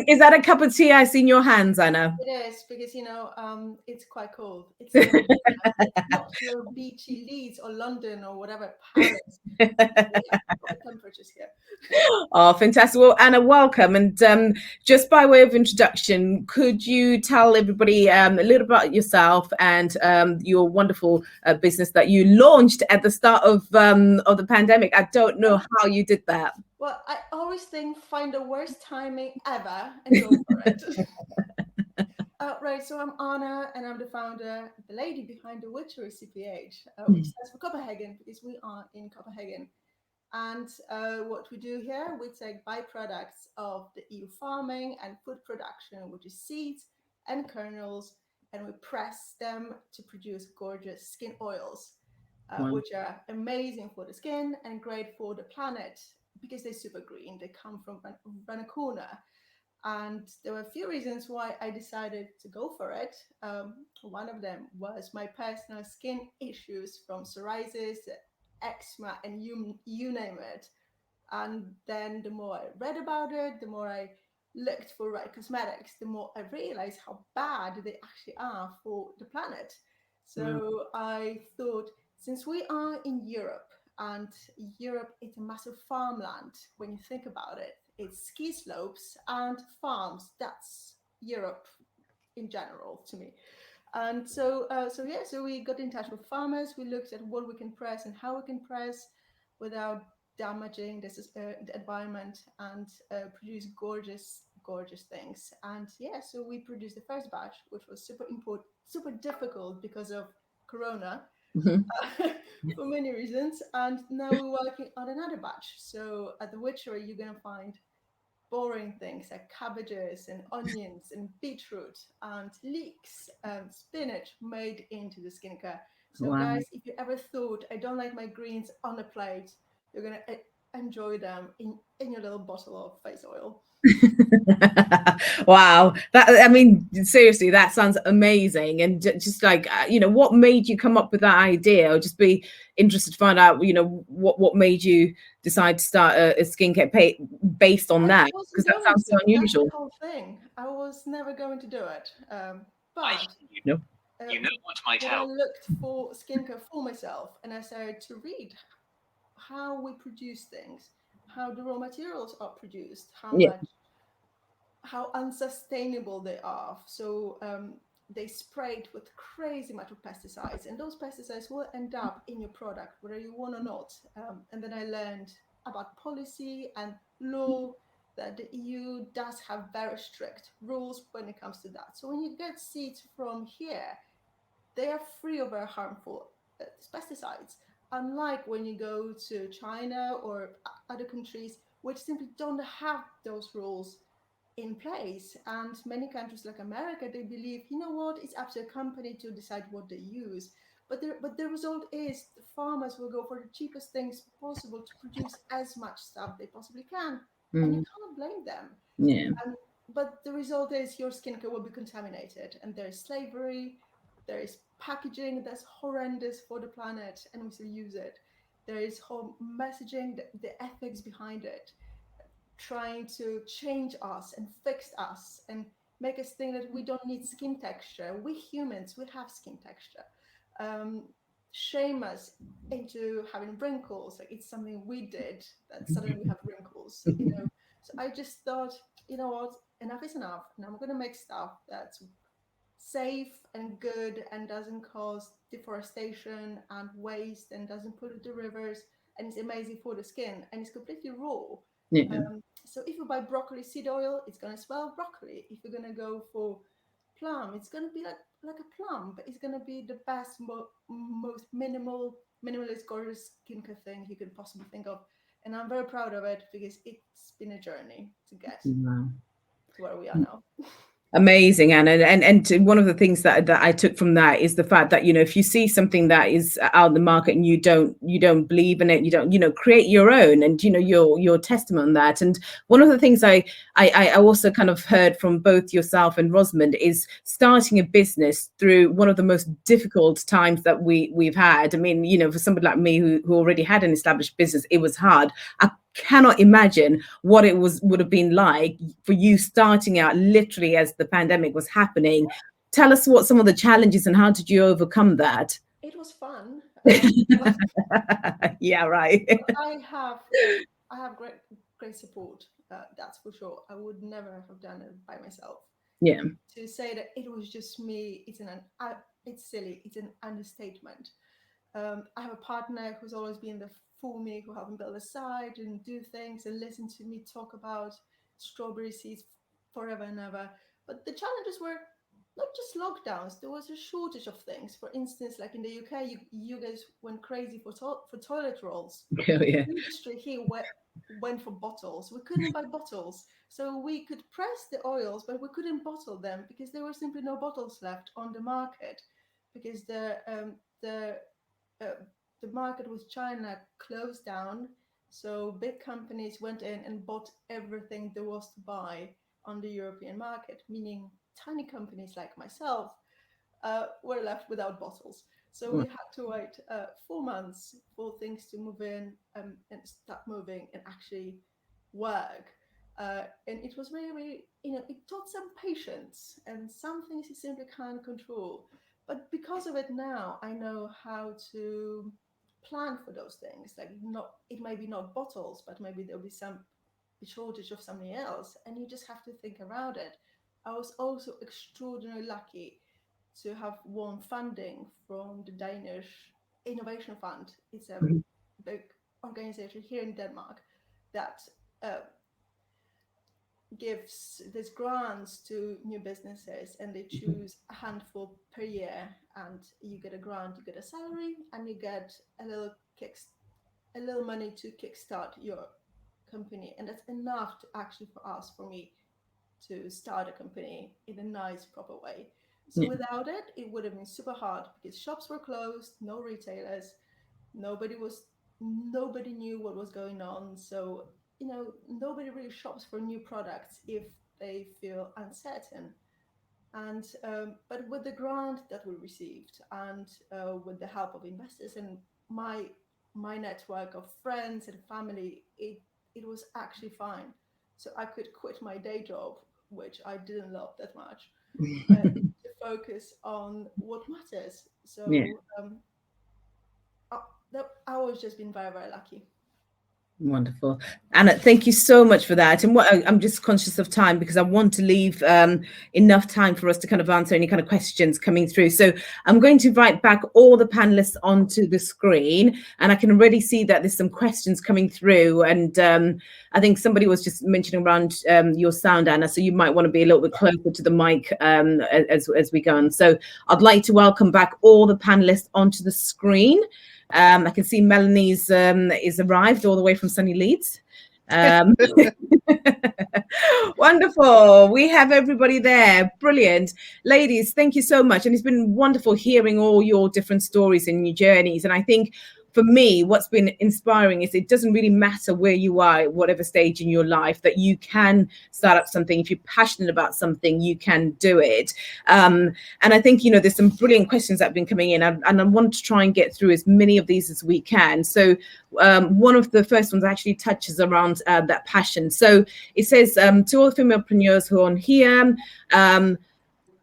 Is that a cup of tea I see in your hands, Anna? It is, because it's quite cold. It's not your beachy Leeds or London or whatever, Paris. The temperatures here. Oh, fantastic. Well, Anna, welcome. And just by way of introduction, could you tell everybody a little about yourself and your wonderful business that you launched at the start of the pandemic? I don't know how you did that. Well, I always think find the worst timing ever and go for it. Right, so I'm Anna, and I'm the founder, the lady behind the Witchery CPH, which stands for Copenhagen, because we are in Copenhagen. And what we do here, we take byproducts of the EU farming and food production, which is seeds and kernels, and we press them to produce gorgeous skin oils, which are amazing for the skin and great for the planet because they're super green. They come from Ranakuna. And there were a few reasons why I decided to go for it. One of them was my personal skin issues from psoriasis, eczema, and you name it. And then the more I read about it, the more I looked for right cosmetics, the more I realized how bad they actually are for the planet. So I thought, since we are in Europe, and Europe is a massive farmland when you think about it, it's ski slopes and farms. That's Europe in general to me. And so we got in touch with farmers. We looked at what we can press and how we can press without damaging the environment, and produce gorgeous things. And so we produced the first batch, which was super difficult because of Corona. For many reasons. And now we're working on another batch. So at the Witchery, you're going to find boring things like cabbages and onions and beetroot and leeks and spinach made into the skincare. So guys, if you ever thought I don't like my greens on a plate, you're going to enjoy them in your little bottle of face oil. Wow, seriously, that sounds amazing. And just like what made you come up with that idea? I'll just be interested to find out what made you decide to start a skincare based on that, because that sounds so unusual. That's the whole thing. I was never going to do it, but what might help. I looked for skincare for myself, and I started to read how we produce things, how the raw materials are produced, how unsustainable they are. So they sprayed with crazy amount of pesticides, and those pesticides will end up in your product whether you want or not. And then I learned about policy and law, that the EU does have very strict rules when it comes to that. So when you get seeds from here, they are free of very harmful pesticides, unlike when you go to China or other countries which simply don't have those rules in place. And many countries like America, they believe, it's up to a company to decide what they use. But the result is the farmers will go for the cheapest things possible to produce as much stuff they possibly can. And you cannot blame them. But the result is your skincare will be contaminated, and there is slavery, there is packaging that's horrendous for the planet, and we still use it. There is whole messaging, the ethics behind it, trying to change us and fix us. And make us think that we don't need skin texture. We humans, we have skin texture. Shame us into having wrinkles, like it's something we did that suddenly we have wrinkles, you know. So I just thought, you know what, enough is enough, and I'm going to make stuff that's safe and good and doesn't cause deforestation and waste and doesn't pollute the rivers, and it's amazing for the skin and it's completely raw. So if you buy broccoli seed oil, it's going to smell broccoli. If you're going to go for plum, it's going to be like a plum, but it's going to be the best, most minimalist, gorgeous skincare thing you could possibly think of. And I'm very proud of it because it's been a journey to get to where we are now. Amazing, Anna. And one of the things that I took from that is the fact that, you know, if you see something that is out in the market and you don't believe in it, you don't, you know, create your own, and, you know, your testament on that. And one of the things I also kind of heard from both yourself and Rosamund is starting a business through one of the most difficult times that we've had. I mean, you know, for somebody like me who already had an established business, it was hard. I cannot imagine what it would have been like for you starting out literally as the pandemic was happening. Tell us what some of the challenges and how did you overcome that? It was fun. Yeah, right. I have great support. That's for sure. I would never have done it by myself. Yeah. To say that it was just me, it's silly. It's an understatement. I have a partner who's always been there for me, who helped me build a site and do things and listen to me talk about strawberry seeds forever and ever. But the challenges were not just lockdowns. There was a shortage of things. For instance, like in the UK, you guys went crazy for toilet rolls. Oh, yeah. The industry here went for bottles. We couldn't buy bottles. So we could press the oils, but we couldn't bottle them because there were simply no bottles left on the market, because the market with China closed down. So big companies went in and bought everything there was to buy on the European market, meaning tiny companies like myself were left without bottles. So we had to wait 4 months for things to move in and start moving and actually work. And it was really, you know, it taught some patience, and some things you simply can't control. But because of it now, I know how to plan for those things. Like, it may be not bottles, but maybe there'll be some shortage of something else, and you just have to think around it. I was also extraordinarily lucky to have won funding from the Danish Innovation Fund. It's a big organization here in Denmark that gives these grants to new businesses, and they choose a handful per year, and you get a grant, you get a salary, and you get a little money to kickstart your company. And that's enough to actually for me to start a company in a nice, proper way. So without it, it would have been super hard because shops were closed, no retailers, nobody knew what was going on. So, you know, nobody really shops for new products if they feel uncertain. And but with the grant that we received, and with the help of investors and my network of friends and family, it was actually fine. So I could quit my day job, which I didn't love that much, to focus on what matters. So I was just been very, very lucky. Wonderful. Anna, thank you so much for that. And I'm just conscious of time because I want to leave enough time for us to kind of answer any kind of questions coming through. So I'm going to invite back all the panelists onto the screen, and I can already see that there's some questions coming through. And I think somebody was just mentioning around your sound, Anna, so you might want to be a little bit closer to the mic as we go on. So I'd like to welcome back all the panelists onto the screen. I can see Melanie's is arrived all the way from sunny Leeds. Wonderful. We have everybody there. Brilliant. Ladies, thank you so much. And it's been wonderful hearing all your different stories and your journeys. And I think for me, what's been inspiring is it doesn't really matter where you are, at whatever stage in your life, that you can start up something. If you're passionate about something, you can do it. And I think, there's some brilliant questions that have been coming in, and I want to try and get through as many of these as we can. So one of the first ones actually touches around that passion. So it says, to all female-preneurs who are on here,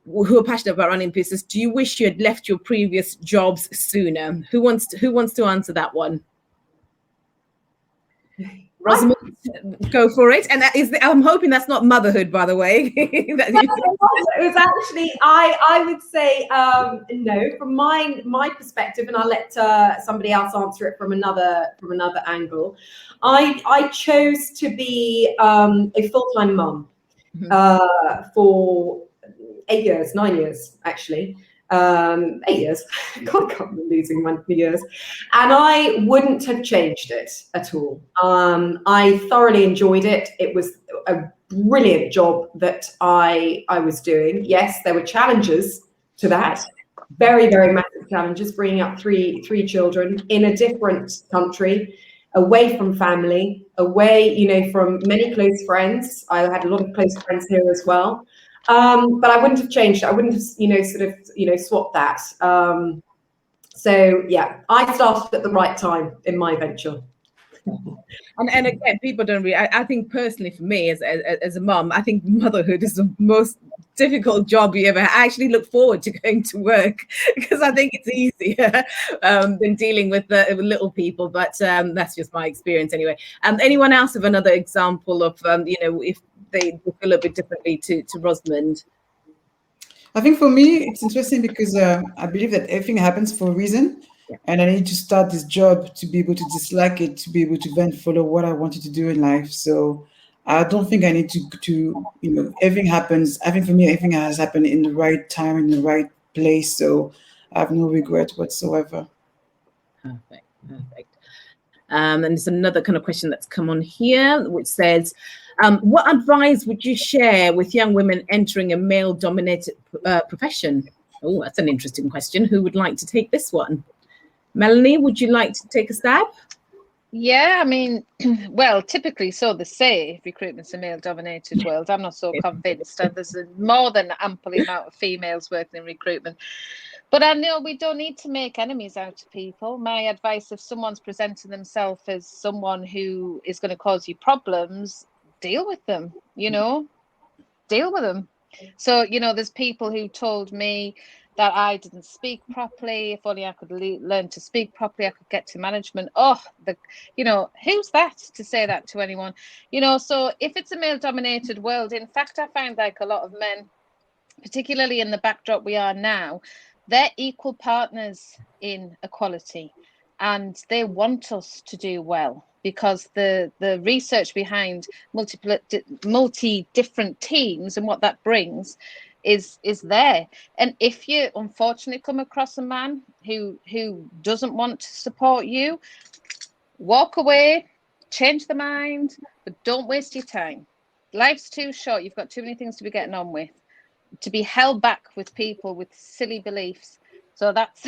who are passionate about running business, do you wish you had left your previous jobs sooner? Who wants to answer that one? Rosamund, go for it. And I'm hoping that's not motherhood, by the way. It was actually, I would say no, from my perspective, and I'll let somebody else answer it from another angle. I chose to be a full-time mum for 9 years actually. 8 years. God, I'm losing my years. And I wouldn't have changed it at all. I thoroughly enjoyed it. It was a brilliant job that I was doing. Yes, there were challenges to that. Very, very massive challenges, bringing up three children in a different country, away from family, away, from many close friends. I had a lot of close friends here as well. But I wouldn't have changed it. I wouldn't have, swapped that. So yeah, I started at the right time in my venture. And again, people don't really. I think personally, for me as a mum, I think motherhood is the most difficult job you ever. I actually look forward to going to work because I think it's easier than dealing with little people. But that's just my experience anyway. Anyone else have another example of if they feel a little bit differently to Rosamund? I think for me, it's interesting because I believe that everything happens for a reason. And I need to start this job to be able to dislike it, to be able to then follow what I wanted to do in life. So I don't think I need to everything happens. I think for me, everything has happened in the right time, in the right place. So I have no regret whatsoever. Perfect. And there's another kind of question that's come on here, which says, what advice would you share with young women entering a male-dominated profession? Oh, that's an interesting question. Who would like to take this one? Melanie, would you like to take a stab? Yeah, I mean, well, typically, so they say, recruitment's a male-dominated world. I'm not so convinced. And there's a more than ample amount of females working in recruitment. But I know we don't need to make enemies out of people. My advice, if someone's presenting themselves as someone who is going to cause you problems, deal with them, deal with them. So, there's people who told me that I didn't speak properly. If only I could learn to speak properly, I could get to management. Who's that to say that to anyone? So if it's a male-dominated world, in fact, I find like a lot of men, particularly in the backdrop we are now, they're equal partners in equality, and they want us to do well because the research behind multi different teams and what that brings is there. And if you unfortunately come across a man who doesn't want to support you, walk away, change the mind, but don't waste your time. Life's too short. You've got too many things to be getting on with, to be held back with people with silly beliefs. So that's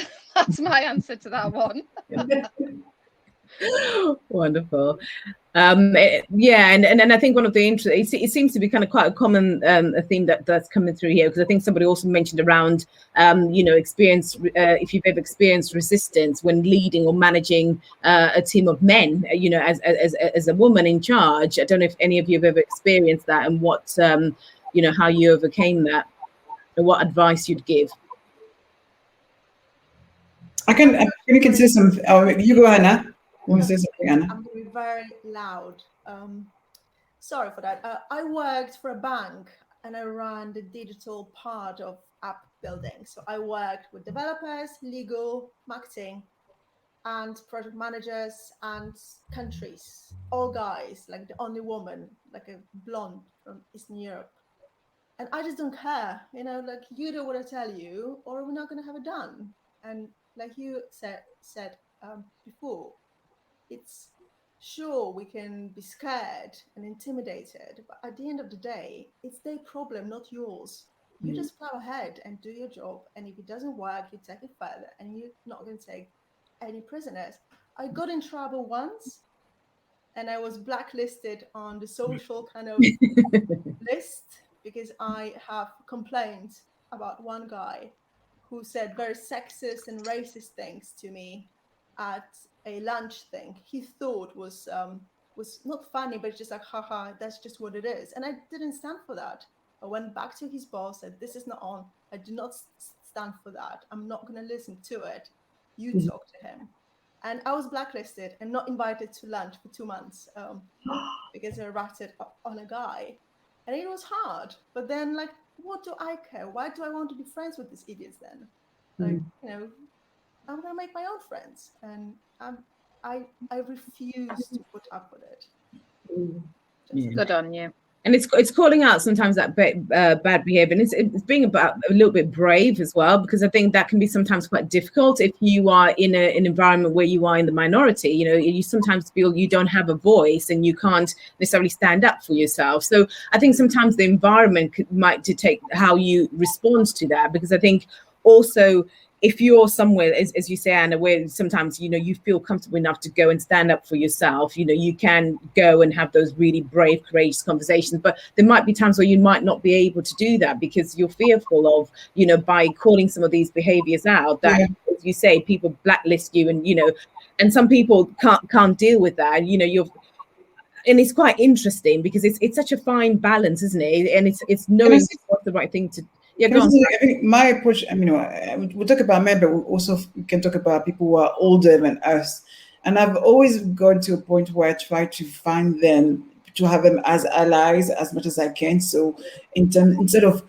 my answer to that one. Wonderful. And I think one of the it seems to be kind of quite a common theme that's coming through here, because I think somebody also mentioned around experience, if you've ever experienced resistance when leading or managing a team of men, as a woman in charge. I don't know if any of you have ever experienced that, and what how you overcame that, and what advice you'd give. We can say some. You go, Hannah. Want to say something, Anna? I'm going to be very loud. Sorry for that. I worked for a bank and I ran the digital part of app building. So I worked with developers, legal, marketing, and project managers and countries. All guys, like the only woman, like a blonde from Eastern Europe. And I just don't care, like you do what I tell you, or we're not going to have it done. And like you said before, it's sure we can be scared and intimidated, but at the end of the day, it's their problem, not yours. You just plow ahead and do your job. And if it doesn't work, you take it further, and you're not going to take any prisoners. I got in trouble once, and I was blacklisted on the social kind of list because I have complained about one guy who said very sexist and racist things to me at a lunch thing. He thought was not funny, but just like, haha, that's just what it is. And I didn't stand for that. I went back to his boss, said, this is not on. I do not stand for that. I'm not going to listen to it. You talk to him. And I was blacklisted and not invited to lunch for 2 months because I ratted on a guy. And it was hard. But then, like, what do I care? Why do I want to be friends with these idiots then? Like, you know, I'm going to make my own friends. And I refuse to put up with it. Good on you. And it's calling out sometimes that bad behavior, and it's being about a little bit brave as well, because I think that can be sometimes quite difficult if you are in an environment where you are in the minority. You know, you sometimes feel you don't have a voice and you can't necessarily stand up for yourself. So I think sometimes the environment might dictate how you respond to that, because I think also, if you're somewhere, as you say, Anna, where sometimes, you know, you feel comfortable enough to go and stand up for yourself, you know, you can go and have those really brave, courageous conversations. But there might be times where you might not be able to do that because you're fearful of, you know, by calling some of these behaviors out, that, as you say, people blacklist you, and, you know, and some people can't deal with that. You know, and it's quite interesting because it's such a fine balance, isn't it? And it's knowing what's the right thing to. Yeah, go on. I think my approach, I mean, we'll talk about men, but we can talk about people who are older than us. And I've always gone to a point where I try to find them, to have them as allies as much as I can. So instead of,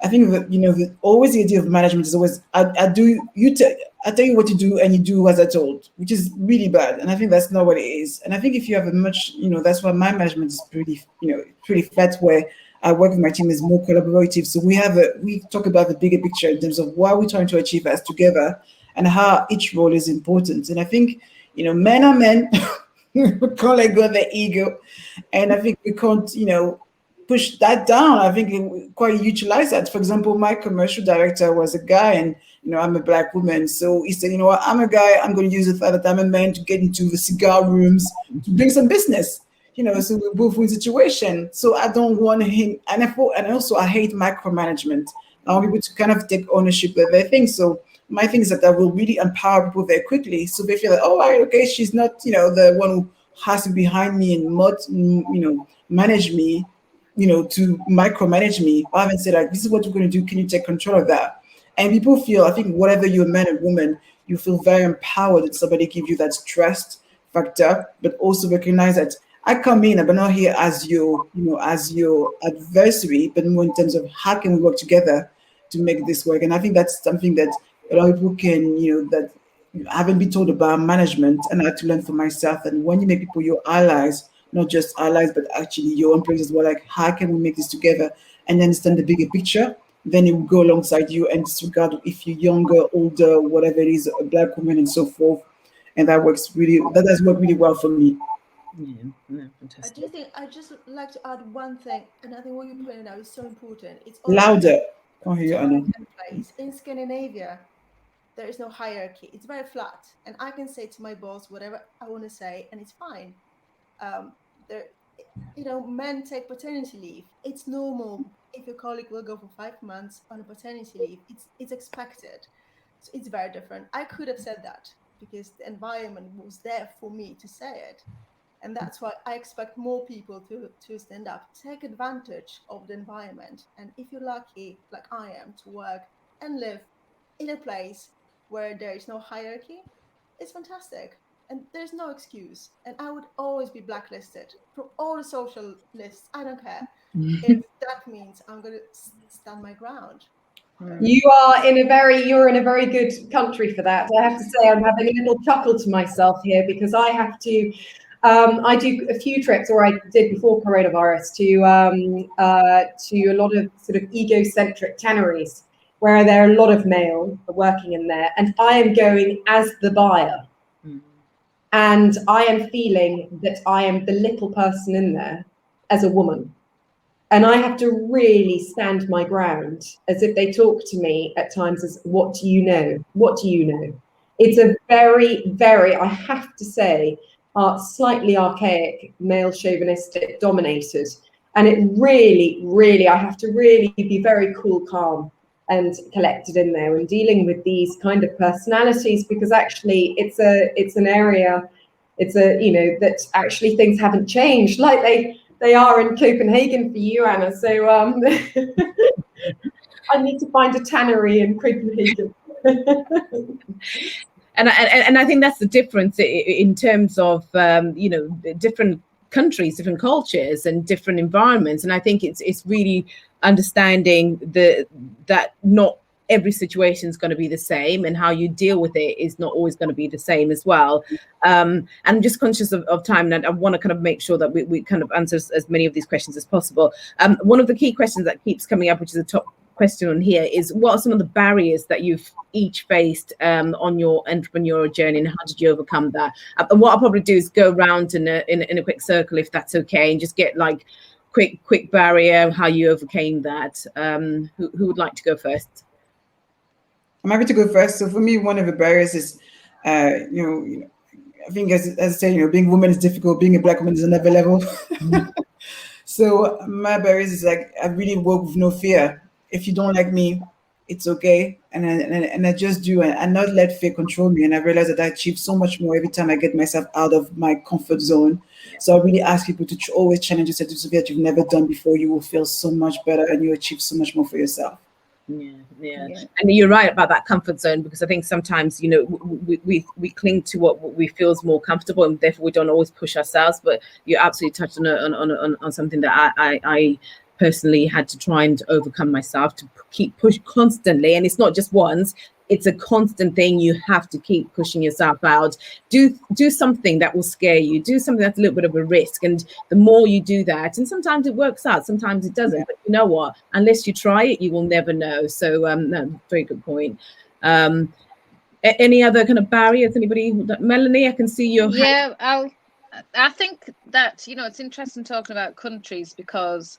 I think that, you know, always the idea of management is always, I tell you what to do and you do as I told, which is really bad. And I think that's not what it is. And I think if you have a much, you know, that's why my management is pretty, you know, pretty flat, where I work with my team is more collaborative. So we talk about the bigger picture in terms of what we're trying to achieve as together and how each role is important. And I think, you know, men are men. We can't let go of their ego. And I think we can't, you know, push that down. I think we quite utilize that. For example, my commercial director was a guy, and, you know, I'm a Black woman. So he said, you know what, I'm a guy, I'm going to use the fact that I'm a man to get into the cigar rooms to bring some business. You know, so we're both in situation. So I don't want him, and also I hate micromanagement. I want people to kind of take ownership of their things. So my thing is that I will really empower people very quickly, so they feel like, oh, right, okay, she's not, you know, the one who has to be behind me and you know, manage me, you know, to micromanage me. I haven't said, like, this is what we're going to do. Can you take control of that? And people feel, I think, whatever you're, man or woman, you feel very empowered that somebody gives you that trust factor, but also recognize that I come in, I'm not here as your, you know, as your adversary, but more in terms of how can we work together to make this work. And I think that's something that a lot of people can, you know, that haven't been told about management, and I had to learn for myself. And when you make people your allies, not just allies, but actually your employees as well, like, how can we make this together and understand the bigger picture? Then it will go alongside you and disregard if you're younger, older, whatever it is, a Black woman and so forth. And that does work really well for me. Yeah, fantastic. I just like to add one thing, and I think what you pointed out is so important. It's louder. Can't hear you, Anna. In Scandinavia, there is no hierarchy. It's very flat, and I can say to my boss whatever I want to say, and it's fine. You know, men take paternity leave. It's normal. If your colleague will go for 5 months on a paternity leave, it's expected. So it's very different. I could have said that because the environment was there for me to say it. And that's why I expect more people to stand up, take advantage of the environment. And if you're lucky, like I am, to work and live in a place where there is no hierarchy, it's fantastic. And there's no excuse. And I would always be blacklisted from all the social lists. I don't care if that means I'm going to stand my ground. You're in a very good country for that. I have to say, I'm having a little chuckle to myself here because I have to. I do a few trips, or I did before coronavirus, to a lot of sort of egocentric tanneries where there are a lot of male working in there, and I am going as the buyer, and I am feeling that I am the little person in there as a woman, and I have to really stand my ground, as if they talk to me at times as, "What do you know? What do you know?" it's a very, very, I have to say, slightly archaic, male chauvinistic dominated. And it really, really, I have to really be very cool, calm and collected in there when dealing with these kind of personalities, because actually it's an area, that actually things haven't changed like they are in Copenhagen for you, Anna. So I need to find a tannery in Copenhagen. And I think that's the difference in terms of different countries, different cultures, and different environments. And I think it's really understanding that not every situation is going to be the same, and how you deal with it is not always going to be the same as well. And I'm just conscious of time, and I want to kind of make sure that we kind of answer as many of these questions as possible. One of the key questions that keeps coming up, which is a top question on here, is what are some of the barriers that you've each faced on your entrepreneurial journey, and how did you overcome that? And what I'll probably do is go around in a quick circle, if that's okay, and just get like quick barrier, how you overcame that. Who would like to go first? I'm happy to go first. So for me, one of the barriers is, I think as I say, being a woman is difficult. Being a Black woman is another level. So my barriers is like, I really work with no fear. If you don't like me, it's okay. And I just do, and not let fear control me. And I realize that I achieve so much more every time I get myself out of my comfort zone. So I really ask people to always challenge yourself to something that you've never done before. You will feel so much better, and you achieve so much more for yourself. Yeah. And you're right about that comfort zone, because I think sometimes we cling to what we feel is more comfortable, and therefore we don't always push ourselves. But you absolutely touched on something that I personally had to try and overcome myself, to keep push constantly. And it's not just once, it's a constant thing. You have to keep pushing yourself out. Do something that will scare you. Do something that's a little bit of a risk. And the more you do that, and sometimes it works out, sometimes it doesn't. But you know what? Unless you try it, you will never know. So no, very good point. Any other kind of barriers? Anybody? Melanie, I can see your hand. Yeah, I think that, it's interesting talking about countries, because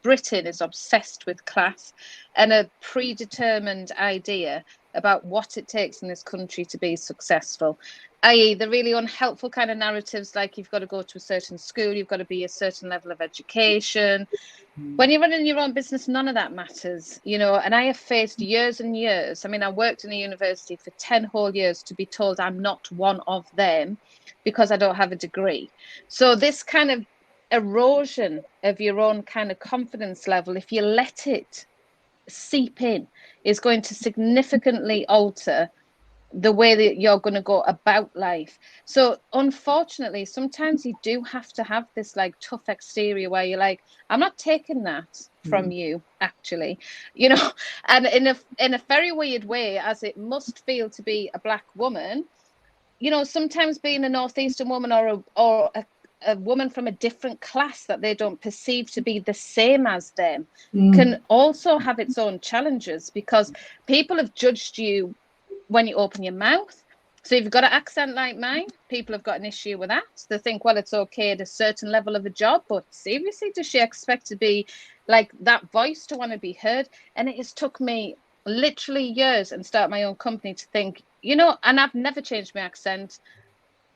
Britain is obsessed with class and a predetermined idea about what it takes in this country to be successful, i.e. the really unhelpful kind of narratives, like you've got to go to a certain school, you've got to be a certain level of education. When you're running your own business, none of that matters, and I have faced years and years. I mean, I worked in a university for 10 whole years to be told I'm not one of them because I don't have a degree. So this kind of erosion of your own kind of confidence level, if you let it seep in, is going to significantly alter the way that you're going to go about life. So unfortunately, sometimes you do have to have this like tough exterior where you're like, I'm not taking that from you, actually, and in a very weird way, as it must feel to be a Black woman, sometimes being a Northeastern woman or a woman from a different class that they don't perceive to be the same as them can also have its own challenges, because people have judged you when you open your mouth. So if you've got an accent like mine, people have got an issue with that. They think, well, it's okay at a certain level of a job, but seriously, does she expect to be like that voice to want to be heard? And it has took me literally years and start my own company to think, and I've never changed my accent.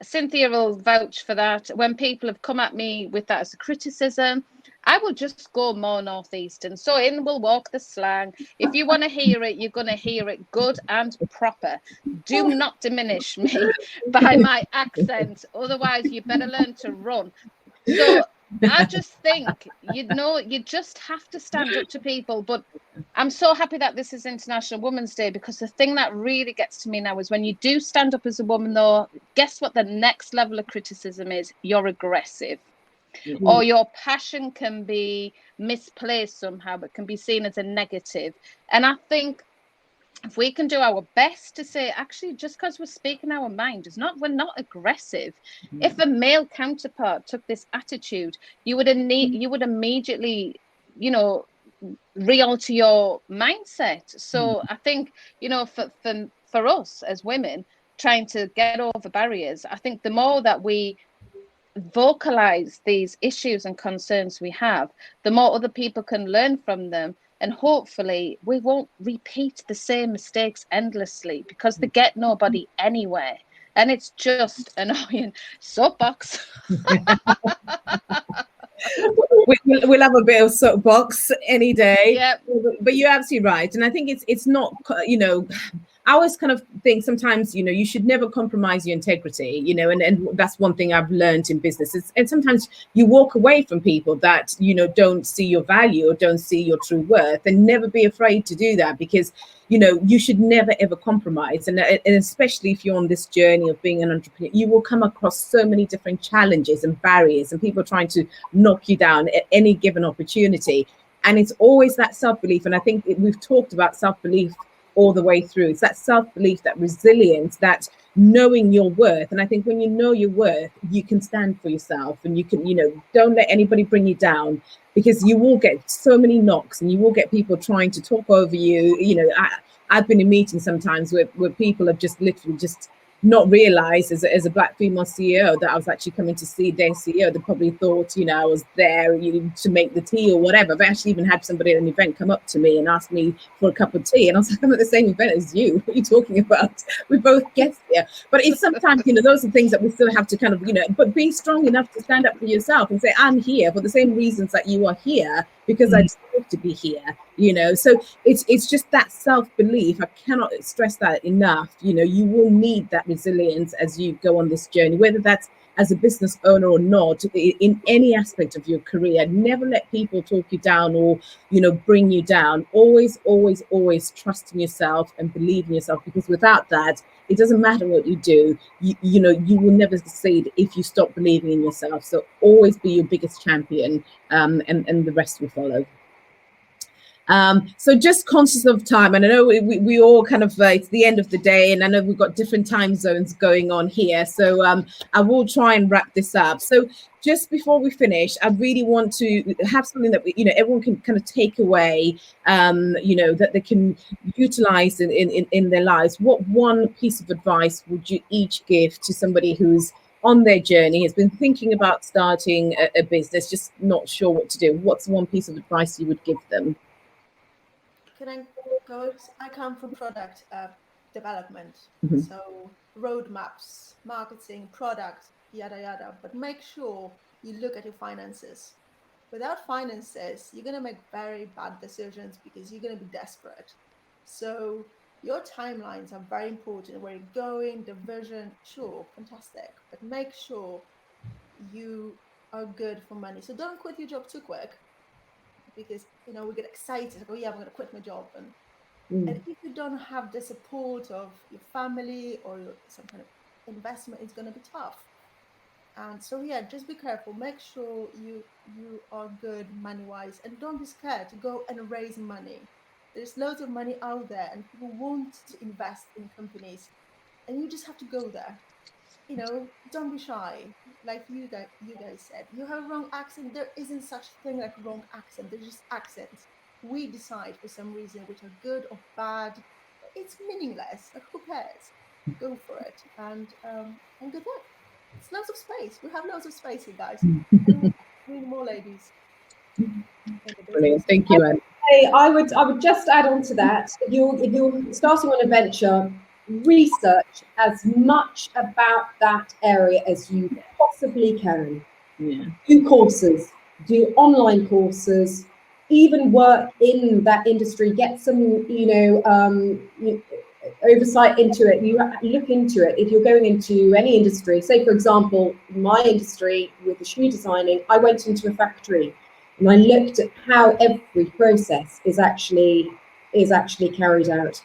Cynthia will vouch for that. When people have come at me with that as a criticism, I will just go more Northeastern. So in will walk the slang. If you want to hear it, you're going to hear it good and proper. Do not diminish me by my accent. Otherwise, you better learn to run. So I just think, you just have to stand up to people. But I'm so happy that this is International Women's Day, because the thing that really gets to me now is when you do stand up as a woman, though, guess what the next level of criticism is? You're aggressive. Or your passion can be misplaced somehow, but can be seen as a negative. And I think if we can do our best to say, actually, just because we're speaking our mind, we're not aggressive. If a male counterpart took this attitude, you would immediately, realter your mindset. So I think, for us as women trying to get over barriers, I think the more that we vocalize these issues and concerns we have, the more other people can learn from them, And hopefully we won't repeat the same mistakes endlessly, because they get nobody anywhere. And it's just annoying. Soapbox. We'll have a bit of soapbox any day. Yeah. But you're absolutely right. And I think it's not, I always kind of think sometimes, you should never compromise your integrity, and that's one thing I've learned in business. And sometimes you walk away from people that, don't see your value or don't see your true worth, and never be afraid to do that, because, you should never, ever compromise. And especially if you're on this journey of being an entrepreneur, you will come across so many different challenges and barriers and people trying to knock you down at any given opportunity. And it's always that self-belief. And I think we've talked about self-belief all the way through. It's that self-belief, that resilience, that knowing your worth. And I think when you know your worth, you can stand for yourself, and you can, don't let anybody bring you down, because you will get so many knocks and you will get people trying to talk over you. I've been in meetings sometimes where people have just literally just not realized as a black female CEO that I was actually coming to see their CEO. They probably thought, I was there to make the tea or whatever. I've actually even had somebody at an event come up to me and ask me for a cup of tea. And I was like, I'm at the same event as you. What are you talking about? We're both guests here. But it's sometimes, those are things that we still have to kind of, but be strong enough to stand up for yourself and say, I'm here for the same reasons that you are here, because I deserve to be here, So it's just that self-belief. I cannot stress that enough. You will need that resilience as you go on this journey, whether that's as a business owner or not, in any aspect of your career. Never let people talk you down or, bring you down. Always, always, always trust in yourself and believe in yourself, because without that, it doesn't matter what you do. You will never succeed if you stop believing in yourself. So always be your biggest champion, and the rest will follow. So just conscious of time, and I know we all kind of, it's the end of the day, and I know we've got different time zones going on here. So I will try and wrap this up. So just before we finish, I really want to have something that everyone can kind of take away, that they can utilize in their lives. What one piece of advice would you each give to somebody who's on their journey, has been thinking about starting a business, just not sure what to do? What's one piece of advice you would give them? Can I go? I come from product development, so roadmaps, marketing, product, yada yada. But make sure you look at your finances. Without finances, you're going to make very bad decisions because you're going to be desperate. So your timelines are very important. Where you're going, the vision, sure, fantastic. But make sure you are good for money. So don't quit your job too quick, because we get excited, like, oh yeah, I'm going to quit my job, and if you don't have the support of your family or some kind of investment, it's going to be tough. And so yeah, just be careful. Make sure you are good money wise, and don't be scared to go and raise money. There's loads of money out there, and people want to invest in companies, and you just have to go there. Don't be shy. Like you guys said, you have a wrong accent. There isn't such a thing like wrong accent. There's just accents. We decide for some reason which are good or bad. It's meaningless. Like, who cares? Go for it, and good luck. It's loads of space. We have loads of space here, guys. And we need more ladies. Brilliant. Thank you, Anne. I would just add on to that. If you're starting on a venture, research as much about that area as you possibly can. Yeah. Do courses, do online courses, even work in that industry. Get some, oversight into it. You look into it. If you're going into any industry, say for example, my industry with the shoe designing, I went into a factory and I looked at how every process is actually carried out.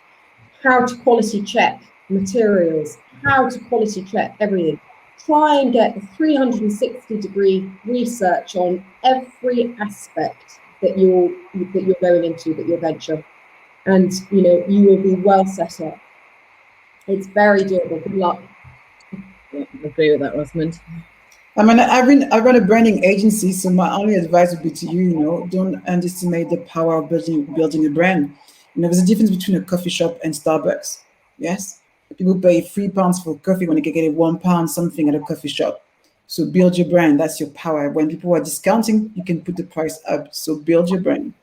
How to quality check materials, how to quality check everything. Try and get the 360-degree research on every aspect that you're going into, that your venture, and you will be well set up. It's very doable. Good luck. Yeah, I agree with that, Rosamund. I mean, I run a branding agency, so my only advice would be to you, don't underestimate the power of building a brand. There's a difference between a coffee shop and Starbucks. Yes, people pay £3 for coffee when they can get a £1 something at a coffee shop. So build your brand. That's your power. When people are discounting, you can put the price up. So build your brand.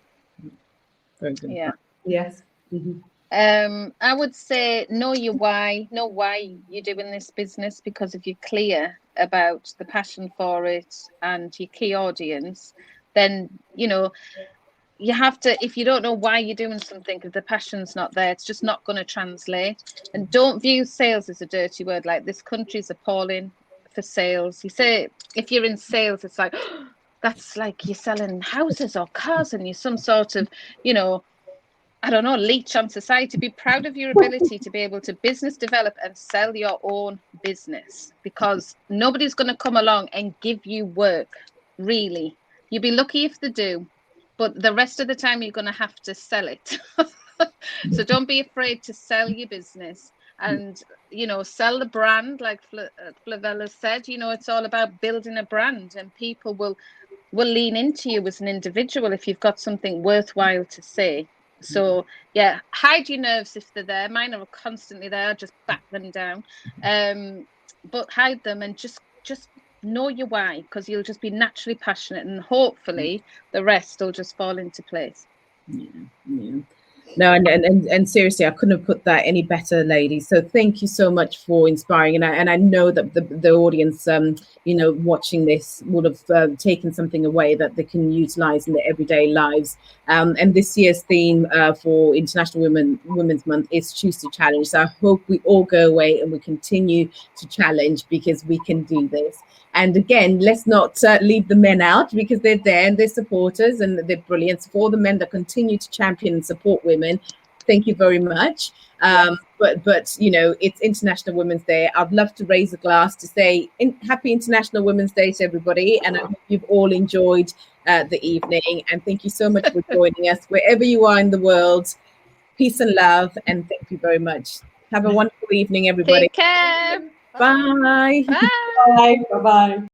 Very good. Yeah. Yes. Mm-hmm. I would say know your why, know why you're doing this business, because if you're clear about the passion for it and your key audience, then, you know, you have to, if you don't know why you're doing something, if the passion's not there, it's just not going to translate. And don't view sales as a dirty word. Like, this country's appalling for sales. You say, if you're in sales, it's like, oh, that's like you're selling houses or cars and you're some sort of, you know, I don't know, leech on society. Be proud of your ability to be able to business develop and sell your own business, because nobody's going to come along and give you work, really. You'll be lucky if they do, but the rest of the time you're going to have to sell it. So don't be afraid to sell your business and, you know, sell the brand. Like Flavilla said, you know, it's all about building a brand, and people will lean into you as an individual if you've got something worthwhile to say. So yeah, hide your nerves if they're there. Mine are constantly there. Just back them down, but hide them and just know your why, because you'll just be naturally passionate, and hopefully the rest will just fall into place. Yeah. No, and seriously, I couldn't have put that any better, ladies. So thank you so much for inspiring. And I know that the audience, you know, watching this would have taken something away that they can utilize in their everyday lives. And this year's theme for International Women's Month is Choose to Challenge. So I hope we all go away and we continue to challenge, because we can do this. And again, let's not leave the men out, because they're there and they're supporters and they're brilliant. For the men that continue to champion and support women, thank you very much. But you know, it's International Women's Day. I'd love to raise a glass to say Happy International Women's Day to everybody, and I hope you've all enjoyed the evening. And thank you so much for joining us, wherever you are in the world. Peace and love, and thank you very much. Have a wonderful evening, everybody. Take care. Bye. Bye. Bye.